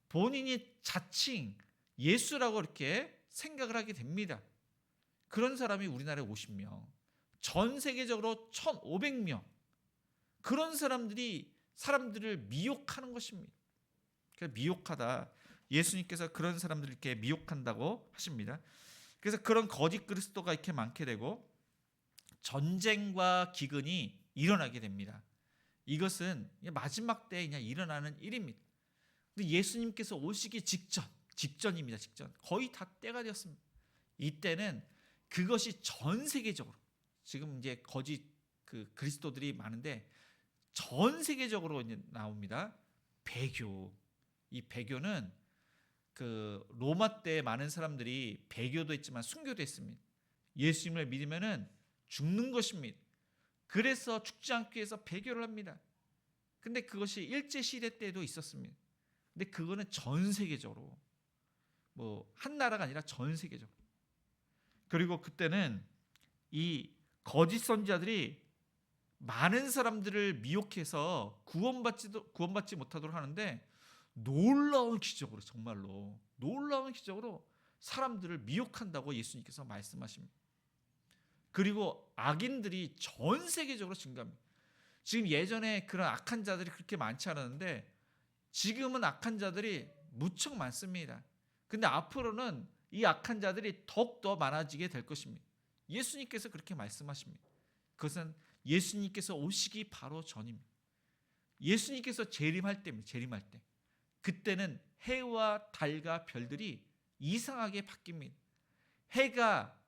본인이 자칭 예수라고 이렇게 생각을 하게 됩니다. 그런 사람이 우리나라에 50명, 전 세계적으로 1,500명. 그런 사람들이 사람들을 미혹하는 것입니다. 그래서 미혹하다. 예수님께서 그런 사람들을 이렇게 미혹한다고 하십니다. 그래서 그런 거짓 그리스도가 이렇게 많게 되고 전쟁과 기근이 일어나게 됩니다. 이것은 마지막 때에 그냥 일어나는 일입니다. 근데 예수님께서 오시기 직전입니다. 직전. 거의 다 때가 되었습니다. 이때는 그것이 전 세계적으로 지금 이제 거짓 그 그리스도들이 많은데 전 세계적으로 이제 나옵니다. 배교. 이 배교는 그 로마 때 많은 사람들이 배교도 했지만 순교도 했습니다. 예수님을 믿으면은 죽는 것입니다. 그래서 죽지 않기 위해서 배교를 합니다. 근데 그것이 일제 시대 때도 있었습니다. 근데 그거는 전 세계적으로 뭐 한 나라가 아니라 전 세계적으로. 그리고 그때는 이 거짓 선지자들이 많은 사람들을 미혹해서 구원받지 못하도록 하는데 놀라운 기적으로 정말로 놀라운 기적으로 사람들을 미혹한다고 예수님께서 말씀하십니다. 그리고 악인들이 전 세계적으로 증가합니다. 지금 예전에 그런 악한 자들이 그렇게 많지 않았는데 지금은 악한 자들이 무척 많습니다. 근데 앞으로는 이 악한 자들이 더욱더 많아지게 될 것입니다. 예수님께서 그렇게 말씀하십니다. 그것은 예수님께서 오시기 바로 전입니다. 예수님께서 재림할 때입니다. 재림할 때. 그때는 해와 달과 별들이 이상하게 바뀝니다. 해가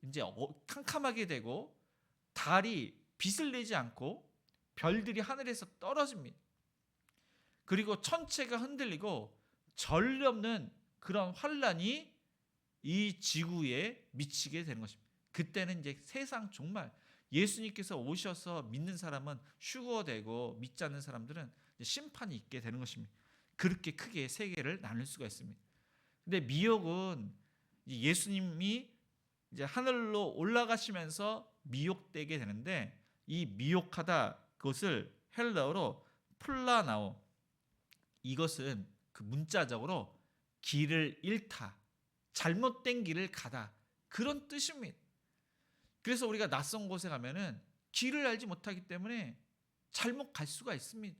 이제 캄캄하게 되고 달이 빛을 내지 않고 별들이 하늘에서 떨어집니다. 그리고 천체가 흔들리고 전례 없는 그런 환란이 이 지구에 미치게 되는 것입니다. 그때는 이제 세상 정말 예수님께서 오셔서 믿는 사람은 휴거되고 믿지 않는 사람들은 심판이 있게 되는 것입니다. 그렇게 크게 세계를 나눌 수가 있습니다. 근데 미혹은 예수님이 이제 하늘로 올라가시면서 미혹되게 되는데, 이 미혹하다, 그것을 헬라어로 플라나오, 이것은 그 문자적으로 길을 잃다, 잘못된 길을 가다, 그런 뜻입니다. 그래서 우리가 낯선 곳에 가면은 길을 알지 못하기 때문에 잘못 갈 수가 있습니다.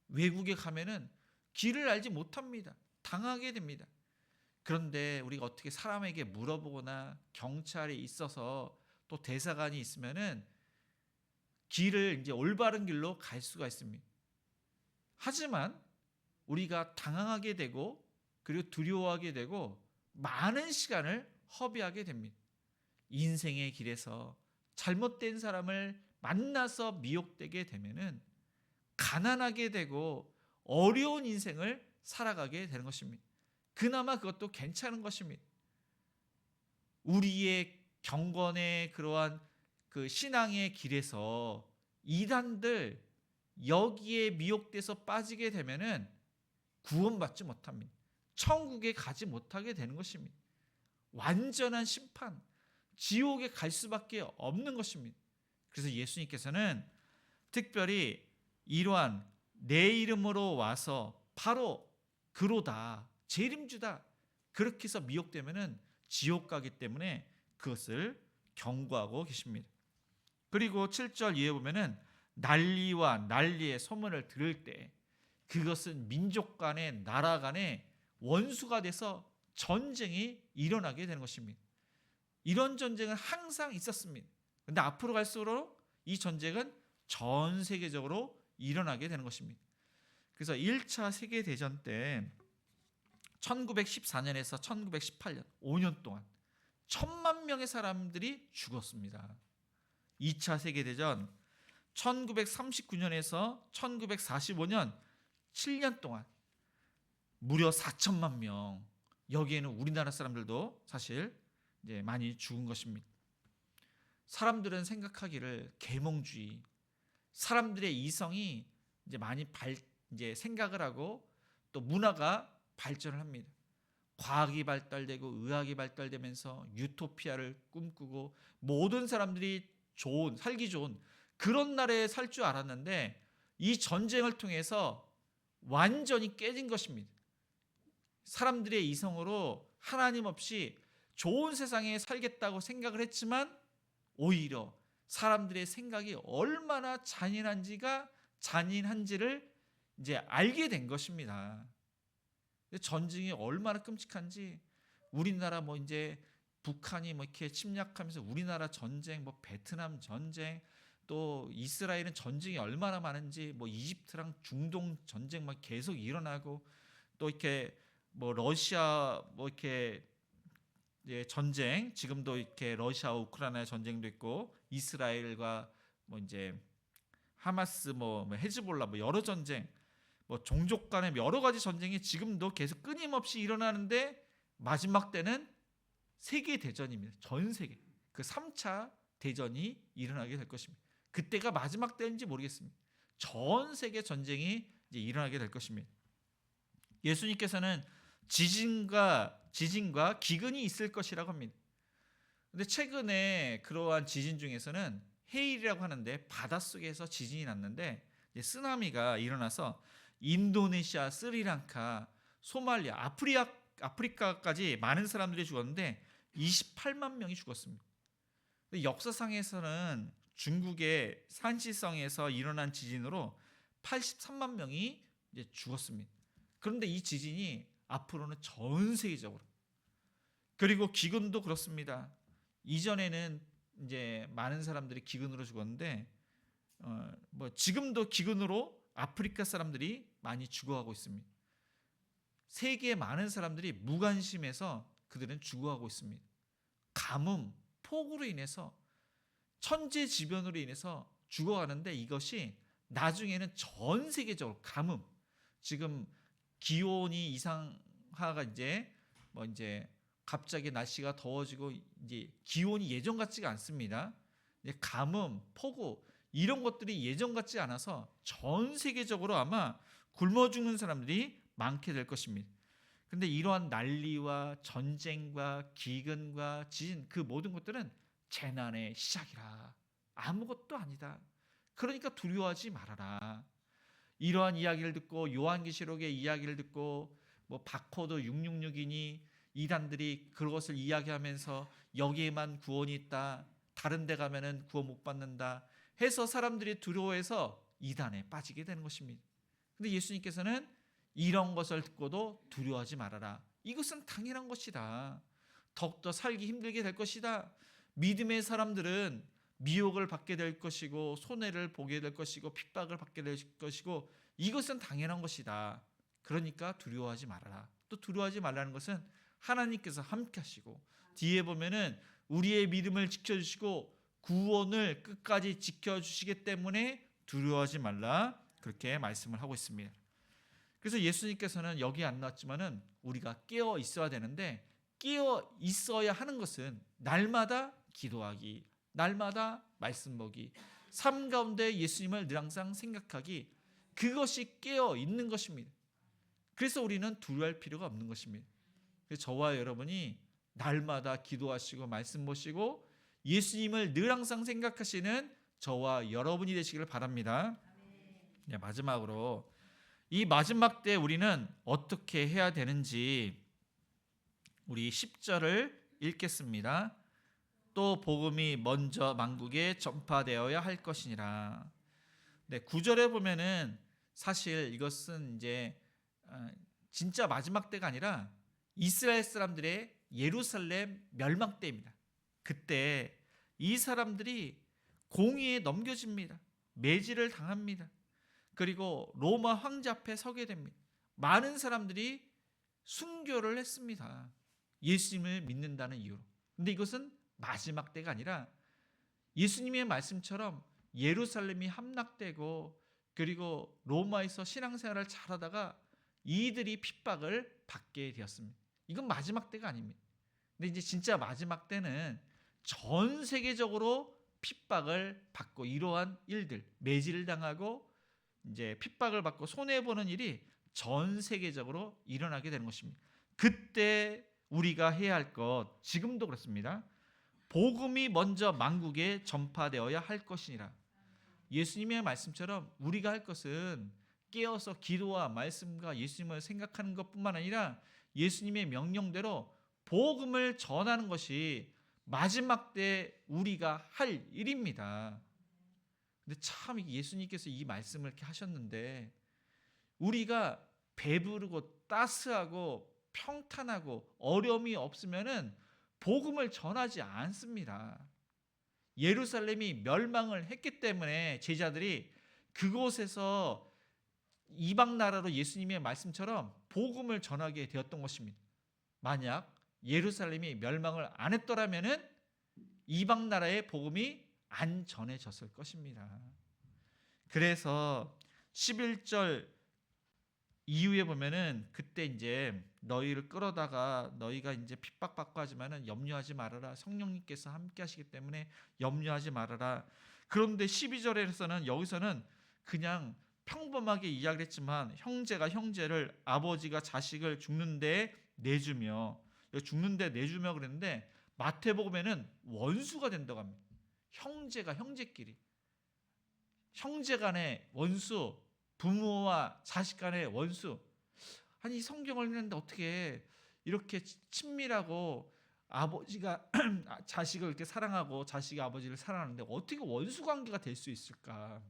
외국에 가면은 길을 알지 못합니다. 당하게 됩니다. 그런데 우리가 어떻게 사람에게 물어보거나 경찰에 있어서 또 대사관이 있으면은 길을 이제 올바른 길로 갈 수가 있습니다. 하지만 우리가 당황하게 되고 그리고 두려워하게 되고 많은 시간을 허비하게 됩니다. 인생의 길에서 잘못된 사람을 만나서 미혹되게 되면은 가난하게 되고 어려운 인생을 살아가게 되는 것입니다. 그나마 그것도 괜찮은 것입니다. 우리의 경건의 그러한 그 신앙의 길에서 이단들 여기에 미혹돼서 빠지게 되면은 구원받지 못합니다. 천국에 가지 못하게 되는 것입니다. 완전한 심판, 지옥에 갈 수밖에 없는 것입니다. 그래서 예수님께서는 특별히 이러한 내 이름으로 와서 바로 그로다, 재림주다, 그렇게 해서 미혹되면은 지옥 가기 때문에 그것을 경고하고 계십니다. 그리고 7절 이에 보면은 난리와 난리의 소문을 들을 때 그것은 민족 간의 나라 간의 원수가 돼서 전쟁이 일어나게 되는 것입니다. 이런 전쟁은 항상 있었습니다. 그런데 앞으로 갈수록 이 전쟁은 전 세계적으로 일어나게 되는 것입니다. 그래서 1차 세계대전 때 1914년에서 1918년 5년 동안 1,000만 명의 사람들이 죽었습니다. 2차 세계대전 1939년에서 1945년 7년 동안 무려 4천만 명, 여기에는 우리나라 사람들도 사실 이제 많이 죽은 것입니다. 사람들은 생각하기를 계몽주의, 사람들의 이성이 이제 많이 이제 생각을 하고 또 문화가 발전을 합니다. 과학이 발달되고 의학이 발달되면서 유토피아를 꿈꾸고 모든 사람들이 살기 좋은 그런 나라에 살 줄 알았는데 이 전쟁을 통해서 완전히 깨진 것입니다. 사람들의 이성으로 하나님 없이 좋은 세상에 살겠다고 생각을 했지만 오히려 사람들의 생각이 얼마나 잔인한지를 이제 알게 된 것입니다. 전쟁이 얼마나 끔찍한지, 우리나라 뭐 이제 북한이 뭐 이렇게 침략하면서 우리나라 전쟁, 뭐 베트남 전쟁, 또 이스라엘은 전쟁이 얼마나 많은지, 뭐 이집트랑 중동 전쟁 막 계속 일어나고, 또 이렇게 뭐 러시아 뭐 이렇게 전쟁, 지금도 이렇게 러시아와 우크라이나 전쟁도 있고, 이스라엘과 뭐 이제 하마스 뭐 헤즈볼라 뭐 여러 전쟁, 뭐 종족 간의 여러 가지 전쟁이 지금도 계속 끊임없이 일어나는데 마지막 때는 세계 대전입니다. 전 세계 그 3차 대전이 일어나게 될 것입니다. 그때가 마지막 때인지 모르겠습니다. 전 세계 전쟁이 이제 일어나게 될 것입니다. 예수님께서는 지진과 기근이 있을 것이라고 합니다. 근데 최근에 그러한 지진 중에서는 헤일이라고 하는데 바닷속에서 지진이 났는데 이제 쓰나미가 일어나서 인도네시아, 스리랑카, 소말리아, 아프리카까지 많은 사람들이 죽었는데 28만 명이 죽었습니다. 근데 역사상에서는 중국의 산시성에서 일어난 지진으로 83만 명이 이제 죽었습니다. 그런데 이 지진이 앞으로는 전 세계적으로. 그리고 기근도 그렇습니다. 이전에는 이제 많은 사람들이 기근으로 죽었는데 지금도 기근으로 아프리카 사람들이 많이 죽어가고 있습니다. 세계의 많은 사람들이 무관심해서 그들은 죽어가고 있습니다. 가뭄, 폭우로 인해서 천재지변으로 인해서 죽어가는데 이것이 나중에는 전 세계적으로 가뭄, 지금 기온이 이상화가 이제 갑자기 날씨가 더워지고 이제 기온이 예전 같지가 않습니다. 이제 가뭄, 폭우 이런 것들이 예전 같지 않아서 전 세계적으로 아마 굶어 죽는 사람들이 많게 될 것입니다. 근데 이러한 난리와 전쟁과 기근과 지진 그 모든 것들은 재난의 시작이라. 아무것도 아니다. 그러니까 두려워하지 말아라. 이러한 이야기를 듣고 요한계시록의 이야기를 듣고 바코드 666이니 이단들이 그것을 이야기하면서 여기에만 구원이 있다. 다른 데 가면은 구원 못 받는다. 해서 사람들이 두려워해서 이단에 빠지게 되는 것입니다. 근데 예수님께서는 이런 것을 듣고도 두려워하지 말아라. 이것은 당연한 것이다. 더욱더 살기 힘들게 될 것이다. 믿음의 사람들은 미혹을 받게 될 것이고 손해를 보게 될 것이고 핍박을 받게 될 것이고 이것은 당연한 것이다. 그러니까 두려워하지 말아라. 또 두려워하지 말라는 것은 하나님께서 함께 하시고 뒤에 보면은 우리의 믿음을 지켜주시고 구원을 끝까지 지켜주시기 때문에 두려워하지 말라 그렇게 말씀을 하고 있습니다. 그래서 예수님께서는 여기 안 나왔지만은 우리가 깨어 있어야 되는데 깨어 있어야 하는 것은 날마다 기도하기, 날마다 말씀 보기, 삶 가운데 예수님을 늘 항상 생각하기, 그것이 깨어 있는 것입니다. 그래서 우리는 두려워할 필요가 없는 것입니다. 그래서 저와 여러분이 날마다 기도하시고 말씀 보시고 예수님을 늘 항상 생각하시는 저와 여러분이 되시기를 바랍니다. 네, 마지막으로 이 마지막 때 우리는 어떻게 해야 되는지 우리 10절을 읽겠습니다. 또 복음이 먼저 만국에 전파되어야 할 것이니라. 네, 9절에 보면은 사실 이것은 이제 진짜 마지막 때가 아니라 이스라엘 사람들의 예루살렘 멸망 때입니다. 그때 이 사람들이 공의에 넘겨집니다. 매질을 당합니다. 그리고 로마 황제 앞에 서게 됩니다. 많은 사람들이 순교를 했습니다. 예수님을 믿는다는 이유로. 근데 이것은 마지막 때가 아니라 예수님의 말씀처럼 예루살렘이 함락되고 그리고 로마에서 신앙생활을 잘하다가 이들이 핍박을 받게 되었습니다. 이건 마지막 때가 아닙니다. 근데 이제 진짜 마지막 때는 전 세계적으로 핍박을 받고 이러한 일들, 매질을 당하고 이제 핍박을 받고 손해 보는 일이 전 세계적으로 일어나게 되는 것입니다. 그때 우리가 해야 할 것, 지금도 그렇습니다. 복음이 먼저 만국에 전파되어야 할 것이니라. 예수님의 말씀처럼 우리가 할 것은 깨어서 기도와 말씀과 예수님을 생각하는 것뿐만 아니라 예수님의 명령대로 복음을 전하는 것이 마지막 때 우리가 할 일입니다. 근데 참 예수님께서 이 말씀을 이렇게 하셨는데 우리가 배부르고 따스하고 평탄하고 어려움이 없으면은 복음을 전하지 않습니다. 예루살렘이 멸망을 했기 때문에 제자들이 그곳에서 이방 나라로 예수님의 말씀처럼 복음을 전하게 되었던 것입니다. 만약 예루살렘이 멸망을 안 했더라면은 이방 나라의 복음이 안 전해졌을 것입니다. 그래서 11절 이후에 보면은 그때 이제 너희를 끌어다가 너희가 이제 핍박받고 하지만은 염려하지 말아라. 성령님께서 함께 하시기 때문에 염려하지 말아라. 그런데 12절에서는 여기서는 그냥 평범하게 이야기를 했지만 형제가 형제를 아버지가 자식을 죽는데 내주며 죽는데 내주며 그랬는데 마태복음에는 원수가 된다고 합니다. 형제가 형제끼리 형제 간의 원수, 부모와 자식 간의 원수. 아니 성경을 읽는데 어떻게 이렇게 친밀하고 아버지가 자식을 이렇게 사랑하고 자식이 아버지를 사랑하는데 어떻게 원수 관계가 될 수 있을까?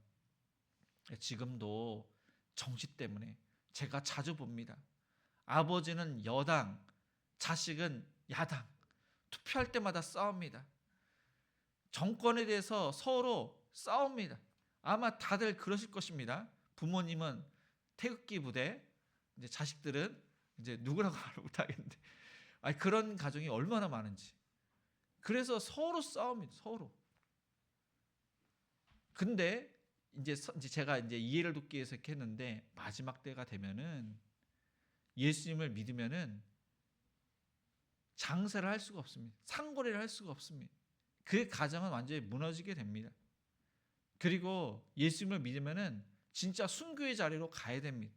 지금도 정치 때문에 제가 자주 봅니다. 아버지는 여당, 자식은 야당. 투표할 때마다 싸웁니다. 정권에 대해서 서로 싸웁니다. 아마 다들 그러실 것입니다. 부모님은 태극기 부대, 이제 자식들은 이제 누구라고 말을 못하겠는데, 그런 가정이 얼마나 많은지. 그래서 서로 싸웁니다. 서로. 근데 이제 제가 이제 이해를 돕기 위해서 이렇게 했는데, 마지막 때가 되면은 예수님을 믿으면은 장사를 할 수가 없습니다. 상거래를 할 수가 없습니다. 그 가정은 완전히 무너지게 됩니다. 그리고 예수님을 믿으면은 진짜 순교의 자리로 가야 됩니다.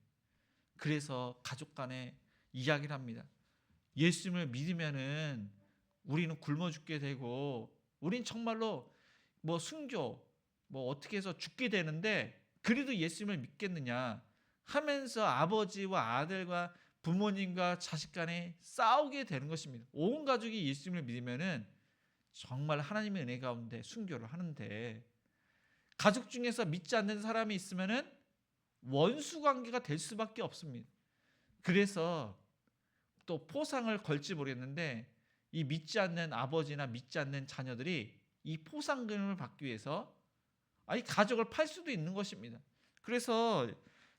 그래서 가족 간에 이야기를 합니다. 예수님을 믿으면은 우리는 굶어 죽게 되고, 우린 정말로 뭐 순교, 뭐 어떻게 해서 죽게 되는데, 그래도 예수님을 믿겠느냐 하면서 아버지와 아들과 부모님과 자식 간에 싸우게 되는 것입니다. 온 가족이 예수님을 믿으면은 정말 하나님의 은혜 가운데 순교를 하는데, 가족 중에서 믿지 않는 사람이 있으면은 원수 관계가 될 수밖에 없습니다. 그래서 또 포상을 걸지 모르겠는데, 이 믿지 않는 아버지나 믿지 않는 자녀들이 이 포상금을 받기 위해서 이 가족을 팔 수도 있는 것입니다. 그래서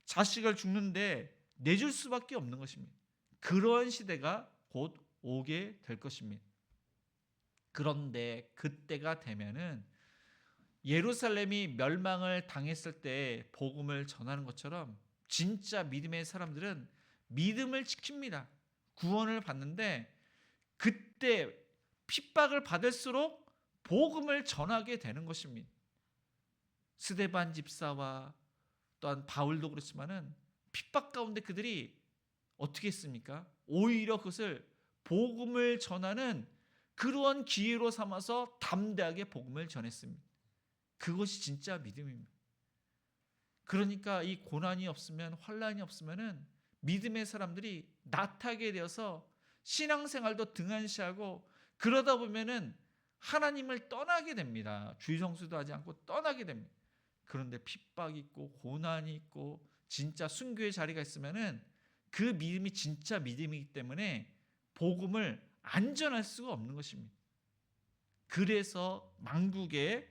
자식을 죽는데 내줄 수밖에 없는 것입니다. 그런 시대가 곧 오게 될 것입니다. 그런데 그때가 되면은 예루살렘이 멸망을 당했을 때 복음을 전하는 것처럼 진짜 믿음의 사람들은 믿음을 지킵니다. 구원을 받는데, 그때 핍박을 받을수록 복음을 전하게 되는 것입니다. 스데반 집사와 또한 바울도 그렇지만은 핍박 가운데 그들이 어떻게 했습니까? 오히려 그것을 복음을 전하는 그러한 기회로 삼아서 담대하게 복음을 전했습니다. 그것이 진짜 믿음입니다. 그러니까 이 고난이 없으면, 환난이 없으면은 믿음의 사람들이 나타게 되어서 신앙생활도 등한시하고, 그러다 보면은 하나님을 떠나게 됩니다. 주의 성수도 하지 않고 떠나게 됩니다. 그런데 핍박이 있고 고난이 있고 진짜 순교의 자리가 있으면은 그 믿음이 진짜 믿음이기 때문에 복음을 안전할 수가 없는 것입니다. 그래서 만국에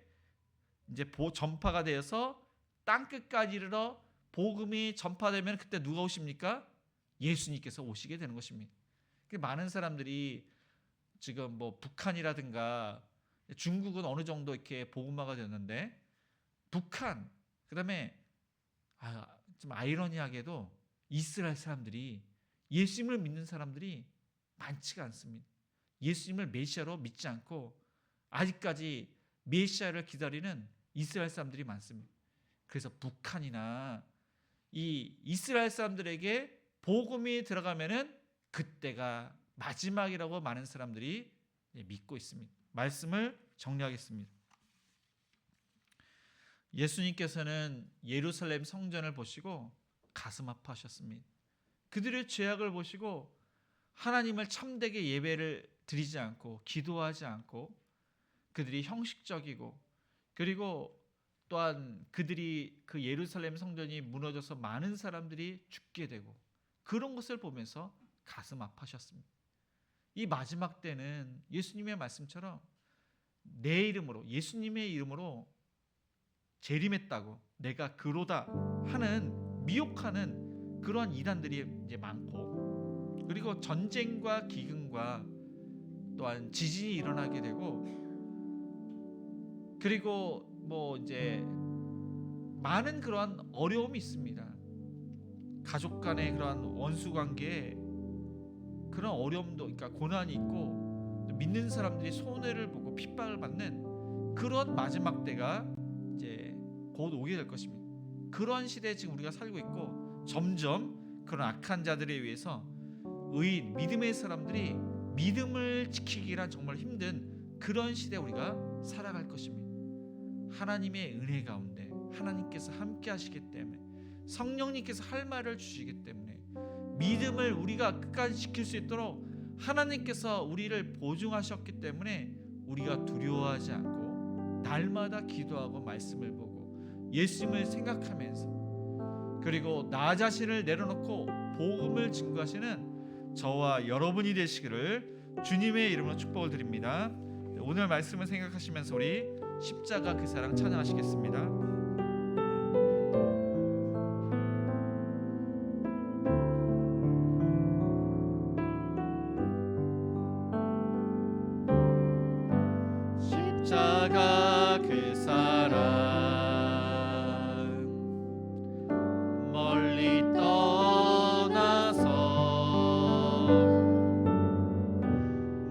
이제 전파가 되어서 땅끝까지 이르러 복음이 전파되면 그때 누가 오십니까? 예수님께서 오시게 되는 것입니다. 많은 사람들이 지금 뭐 북한이라든가 중국은 어느 정도 이렇게 복음화가 됐는데, 북한, 그다음에 좀 아이러니하게도 이스라엘 사람들이, 예수님을 믿는 사람들이 많지가 않습니다. 예수님을 메시아로 믿지 않고 아직까지 메시아를 기다리는 이스라엘 사람들이 많습니다. 그래서 북한이나 이 이스라엘 사람들에게 복음이 들어가면은 그때가 마지막이라고 많은 사람들이 믿고 있습니다. 말씀을 정리하겠습니다. 예수님께서는 예루살렘 성전을 보시고 가슴 아파하셨습니다. 그들의 죄악을 보시고 하나님을 참되게 예배를 드리지 않고 기도하지 않고, 그들이 형식적이고, 그리고 또한 그들이 그 예루살렘 성전이 무너져서 많은 사람들이 죽게 되고, 그런 것을 보면서 가슴 아파하셨습니다. 이 마지막 때는 예수님의 말씀처럼 내 이름으로, 예수님의 이름으로 재림했다고 내가 그로다 하는 미혹하는 그러한 이단들이 이제 많고, 그리고 전쟁과 기근과 또한 지진이 일어나게 되고, 그리고 뭐 이제 많은 그러한 어려움이 있습니다. 가족 간의 그러한 원수 관계에 그런 어려움도, 그러니까 고난이 있고, 믿는 사람들이 손해를 보고 핍박을 받는 그런 마지막 때가 이제 곧 오게 될 것입니다. 그런 시대에 지금 우리가 살고 있고, 점점 그런 악한 자들에 의해서 의인, 믿음의 사람들이 믿음을 지키기란 정말 힘든 그런 시대에 우리가 살아갈 것입니다. 하나님의 은혜 가운데 하나님께서 함께 하시기 때문에, 성령님께서 할 말을 주시기 때문에, 믿음을 우리가 끝까지 지킬 수 있도록 하나님께서 우리를 보증하셨기 때문에 우리가 두려워하지 않고 날마다 기도하고 말씀을 보고 예수님을 생각하면서, 그리고 나 자신을 내려놓고 복음을 증거하시는 저와 여러분이 되시기를 주님의 이름으로 축복을 드립니다. 오늘 말씀을 생각하시면서 우리 십자가 그 사랑 찬양하시겠습니다. 십자가 그 사랑 멀리 떠나서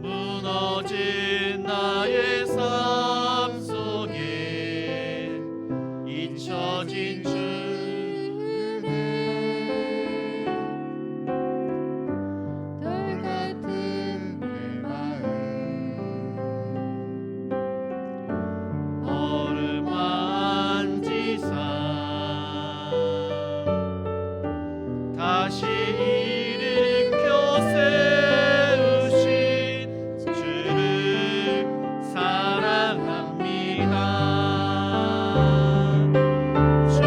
무너진 나의 삶 속에 잊혀진 주의 돌 같은 내 마음 어루만지사 다시 일으켜 세우신 주를 사랑합니다. 주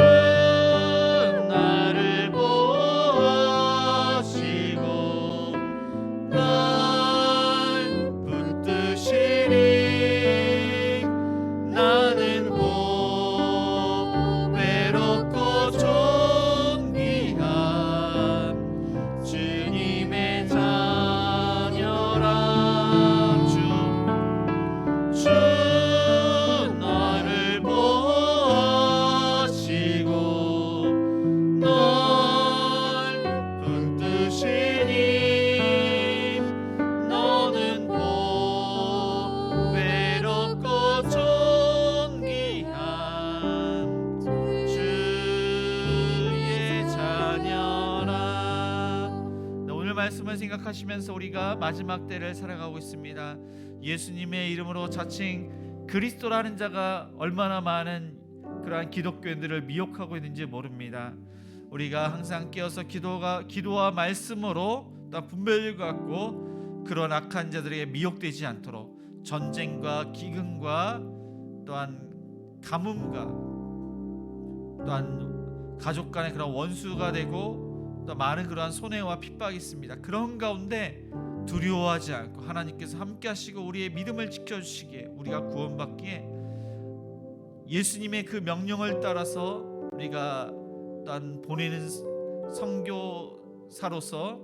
나를 보시고 날 붙드시니 나는 외롭고 존귀한 주님의 자녀라. 주 나를 보시고 널 붙드시니 너는 외롭고 존귀한 주의 자녀라. 오늘 말씀을 생각하시면서 우리가 마지막 때를 살아가고 있습니다. 예수님의 이름으로 자칭 그리스도라는 자가 얼마나 많은 그러한 기독교인들을 미혹하고 있는지 모릅니다. 우리가 항상 깨어서 기도와 말씀으로 또 분별을 갖고 그런 악한 자들에게 미혹되지 않도록 전쟁과 기근과 또한 가뭄과 또한 가족 간의 그런 원수가 되고 또 많은 그러한 손해와 핍박이 있습니다. 그런 가운데 두려워하지 않고 하나님께서 함께 하시고 우리의 믿음을 지켜주시기에 우리가 구원받기에 예수님의 그 명령을 따라서 우리가 또한 보내는 선교사로서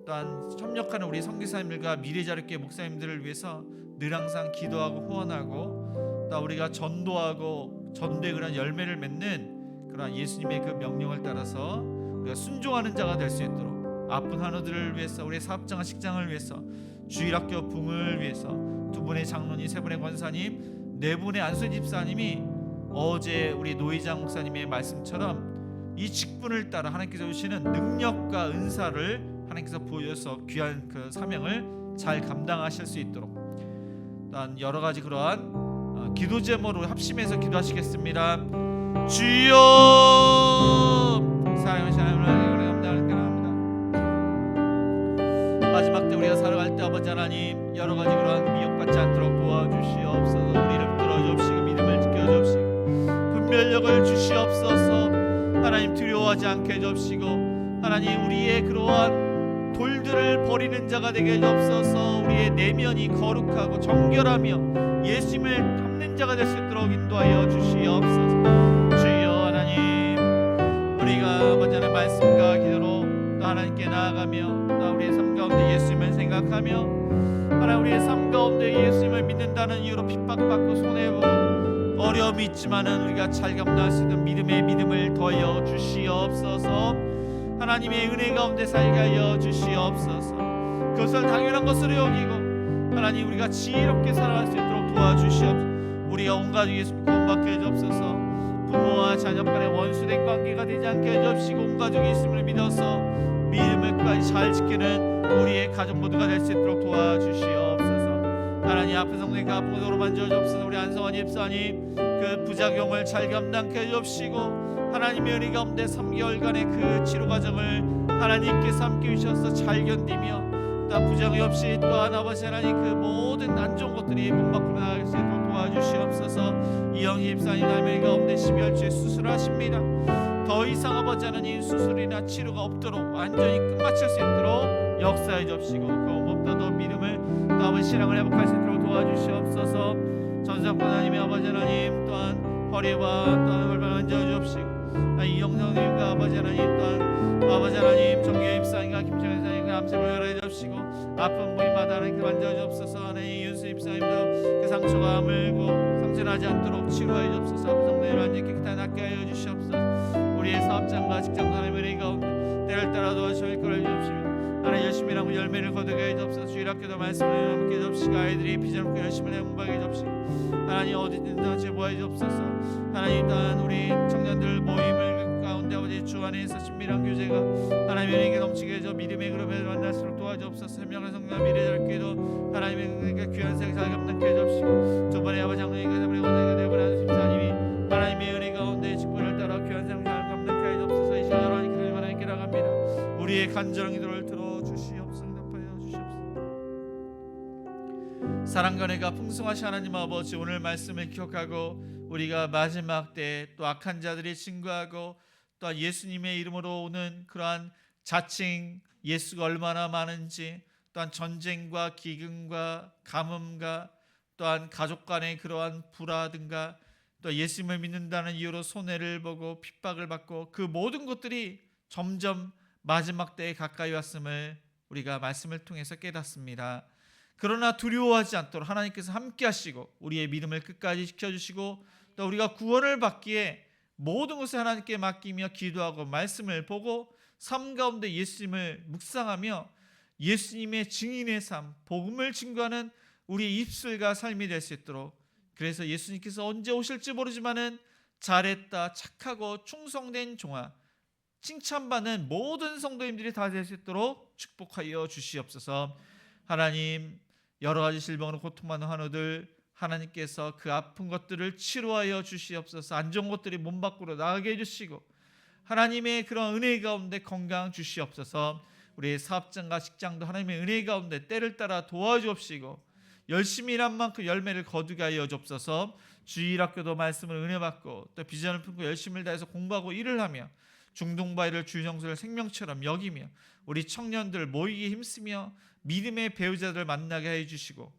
또한 협력하는 우리 선교사님들과 미래자립교회 목사님들을 위해서 늘 항상 기도하고 후원하고 또 우리가 전도하고 전도의 그런 열매를 맺는 그런 예수님의 그 명령을 따라서 우리가 순종하는 자가 될 수 있도록 아픈 환우들을 위해서 우리의 사업장과 식장을 위해서 주일학교 부흥을 위해서 두 분의 장로님, 세 분의 권사님, 네 분의 안수 집사님이 어제 우리 노희장 목사님의 말씀처럼 이 직분을 따라 하나님께서 주시는 능력과 은사를 하나님께서 보여서 귀한 그 사명을 잘 감당하실 수 있도록 또한 여러 가지 그러한 기도 제목으로 합심해서 기도하시겠습니다. 주여 사랑하시는 하나님 감사합니다. 마지막 때 우리가 살아갈 때 아버지 하나님 여러 가지 그러한 미혹받지 않도록 도와주시옵소서. 우리를 붙들어주시고 믿음을 지켜주시고 분별력을 주시옵소서. 하나님 두려워하지 않게 해주시고 하나님 우리의 그러한 돌들을 버리는 자가 되게 해주옵소서. 우리의 내면이 거룩하고 정결하며 예수님을 닮는 자가 될 수 있도록 인도하여 주시옵소서. 주여 하나님 우리가 아버지 하나님 말씀과 기도로 또 하나님께 나아가며 또 우리의 삶 가운데 예수님을 생각하며 하나님 우리의 삶 가운데 예수님을 믿는다는 이유로 핍박받고 손해보고 어려움이 있지만은 우리가 잘 감당할 수 있는 믿음을 더하여 주시옵소서. 하나님의 은혜 가운데 살게 하여 주시옵소서. 그것을 당연한 것으로 여기고 하나님 우리가 지혜롭게 살아갈 수 있도록 도와주시옵소서. 우리가 온 가족이 예수님 구원받게 해주옵소서. 부모와 자녀 간의 원수된 관계가 되지 않게 해주옵시고 온 가족이 예수님을 믿어서 믿음을 끝까지 잘 지키는 우리의 가족 모두가 될 수 있도록 도와주시옵소서. 하나님 아픈 성도님과 아픈 곳으로 만져주옵소서. 우리 안성환 집사님 그 부작용을 잘 감당케 해주옵시고 하나님의 은혜 가운데 3개월간의 그 치료 과정을 하나님께서 함께 주셔서 잘 견디며 또 부작용 없이 또한 아버지 하나님 그 모든 안 좋은 것들이 문 밖으로 나갈 수 있도록 도와주시옵소서. 이영희 집사님 하나님의 가운데 12월주에 수술하십니다. 더 이상 아버지 하나님 수술이나 치료가 없도록 완전히 끝마칠 수 있도록 역사해 주옵시고 그 무엇보다도 믿음을 또 아버지 신앙을 회복할 수 있도록 도와주시옵소서. 전사권 하나님의 아버지 하나님 또한 허리와 또한 골반을 얹어 주옵시고 이 영성님과 아버지 하나님 또한 아버지 하나님 정교의 입사님과 김정현 사님과 암세를 열어해 주옵시고 아픈 부위마다 하나님 만져 주옵소서. 하나님 윤수 입사님도 그 상처가 아물고 상처나지 않도록 치료해 주옵소서. 아픈 성도님 완전히 깨끗하게 낫게 하여 주시옵소서. 우리의 사업장과 직장 하나님의 은혜 가운데 때를 따라 도와주시고 이끌어 주옵시며 하나님 열심히 일하고 열매를 거두게 해 주옵소서. 주일학교도 말씀을 함께 해 주옵시고 아이들이 비전 없고 열심히 공부하게 해 주옵시고 하나님 어디든지 제보해 주옵소서. 하나님 또한 우리 청년들 모임을 가운데 아버지 주 안에서 친밀한 교제가 하나님의 은혜가 넘치게 해줘 믿음의 그룹에 만날수록 도와주옵소서. 현명한 성령 미래절 기도 하나님의 은혜가 귀한 생사를 감당케 해주옵시고 두 번의 아버지 장로님과 세 번의 원장과 네 번의 아들 집사님이 하나님의 은혜 가운데 직분을 따라 귀한 생사를 감당케 해주옵소서. 이 시간 여러 하나님 그를 하나님께 나갑니다. 우리의 간절한 기도를 들어주시옵소서. 응답하여 주시옵소서. 사랑과 은혜가 풍성하신 하나님 아버지 오늘 말씀을 기억하고 우리가 마지막 때 또 악한 자들이 증거하고 또 예수님의 이름으로 오는 그러한 자칭 예수가 얼마나 많은지 또한 전쟁과 기근과 가뭄과 또한 가족 간의 그러한 불화든가 또 예수님을 믿는다는 이유로 손해를 보고 핍박을 받고 그 모든 것들이 점점 마지막 때에 가까이 왔음을 우리가 말씀을 통해서 깨닫습니다. 그러나 두려워하지 않도록 하나님께서 함께 하시고 우리의 믿음을 끝까지 지켜주시고 또 우리가 구원을 받기에 모든 것을 하나님께 맡기며 기도하고 말씀을 보고 삶 가운데 예수님을 묵상하며 예수님의 증인의 삶, 복음을 증거하는 우리의 입술과 삶이 될 수 있도록 그래서 예수님께서 언제 오실지 모르지만은 잘했다 착하고 충성된 종아 칭찬받는 모든 성도님들이 다 될 수 있도록 축복하여 주시옵소서. 하나님 여러 가지 질병으로 고통받는 환우들 하나님께서 그 아픈 것들을 치료하여 주시옵소서. 안 좋은 것들이 몸 밖으로 나가게 해주시고 하나님의 그런 은혜 가운데 건강 주시옵소서. 우리의 사업장과 직장도 하나님의 은혜 가운데 때를 따라 도와주옵시고 열심히 일한 만큼 열매를 거두게 하여 주옵소서. 주일학교도 말씀을 은혜 받고 또 비전을 품고 열심히 다해서 공부하고 일을 하며 중동바위를 주정수를 생명처럼 여기며 우리 청년들 모이기 힘쓰며 믿음의 배우자들 만나게 해주시고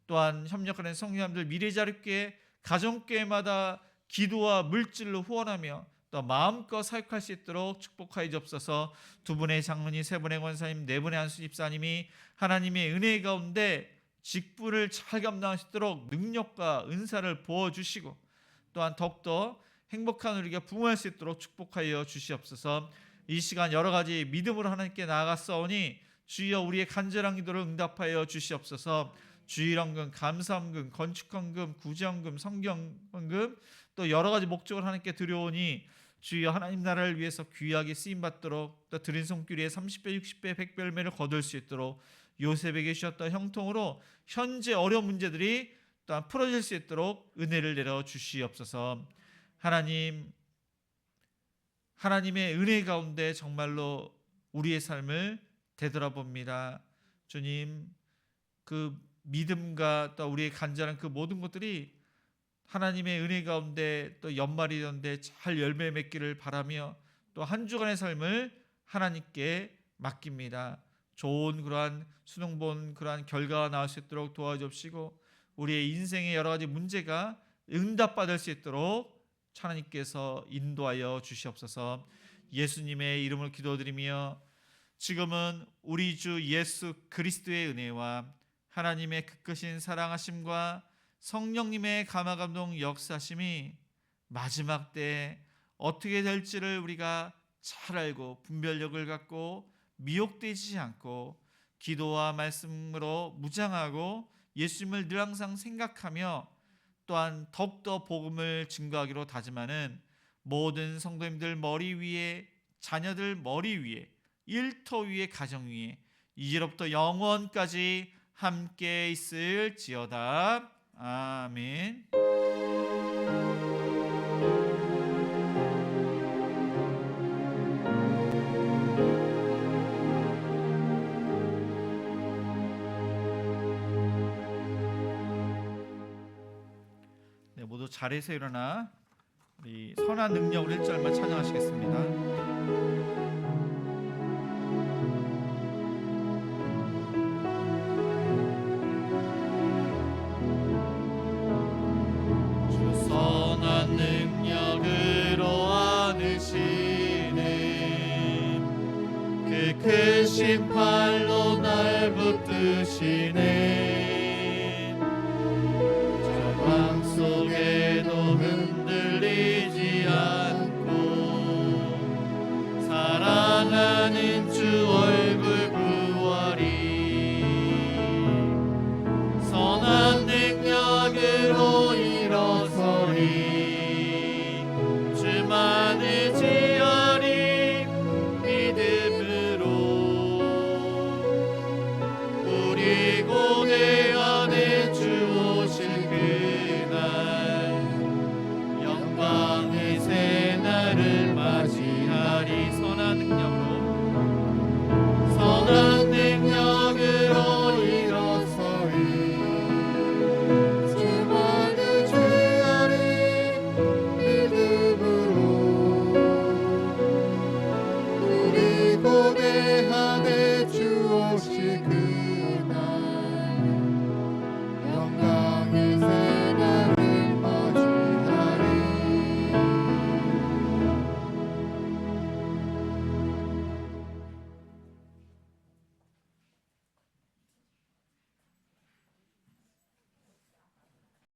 또한 협력하는 성도님들 미래자립교회 가정교회마다 기도와 물질로 후원하며 또 마음껏 사역할 수 있도록 축복하여 주옵소서. 두 분의 장로님, 세 분의 권사님, 네 분의 안수 집사님이 하나님의 은혜 가운데 직분을 잘 감당할 수 있도록 능력과 은사를 부어주시고 또한 더욱더 행복한 우리가 부모할 수 있도록 축복하여 주시옵소서. 이 시간 여러 가지 믿음으로 하나님께 나아갔사오니 주여 우리의 간절한 기도를 응답하여 주시옵소서. 주일헌금, 감사헌금, 건축헌금, 구제헌금, 성경헌금 또 여러 가지 목적을 하나님께 드려오니 주여 하나님 나라를 위해서 귀하게 쓰임받도록 또 드린 손길에 30배, 60배, 100배 열매를 거둘 수 있도록 요셉에게 주셨던 형통으로 현재 어려운 문제들이 또한 풀어질 수 있도록 은혜를 내려 주시옵소서. 하나님, 하나님의 은혜 가운데 정말로 우리의 삶을 되돌아봅니다. 주님, 그 믿음과 또 우리의 간절한 그 모든 것들이 하나님의 은혜 가운데 또 연말이 되는데 잘 열매 맺기를 바라며 또 한 주간의 삶을 하나님께 맡깁니다. 좋은 그러한 수능 본 그러한 결과가 나올 수 있도록 도와주시고 우리의 인생의 여러 가지 문제가 응답받을 수 있도록 하나님께서 인도하여 주시옵소서. 예수님의 이름으로 기도드리며 지금은 우리 주 예수 그리스도의 은혜와 하나님의 그 크신 사랑하심과 성령님의 감화감동 역사심이 마지막 때 어떻게 될지를 우리가 잘 알고 분별력을 갖고 미혹되지 않고 기도와 말씀으로 무장하고 예수님을 늘 항상 생각하며 또한 더욱더 복음을 증거하기로 다짐하는 모든 성도님들 머리 위에 자녀들 머리 위에 일터 위에 가정 위에 이제로부터 영원까지 함께 있을지어다. 아멘. 네, 모두 자리에서 일어나 우리 선한 능력을 1절만 찬양하시겠습니다. 칼로 날 붙드시네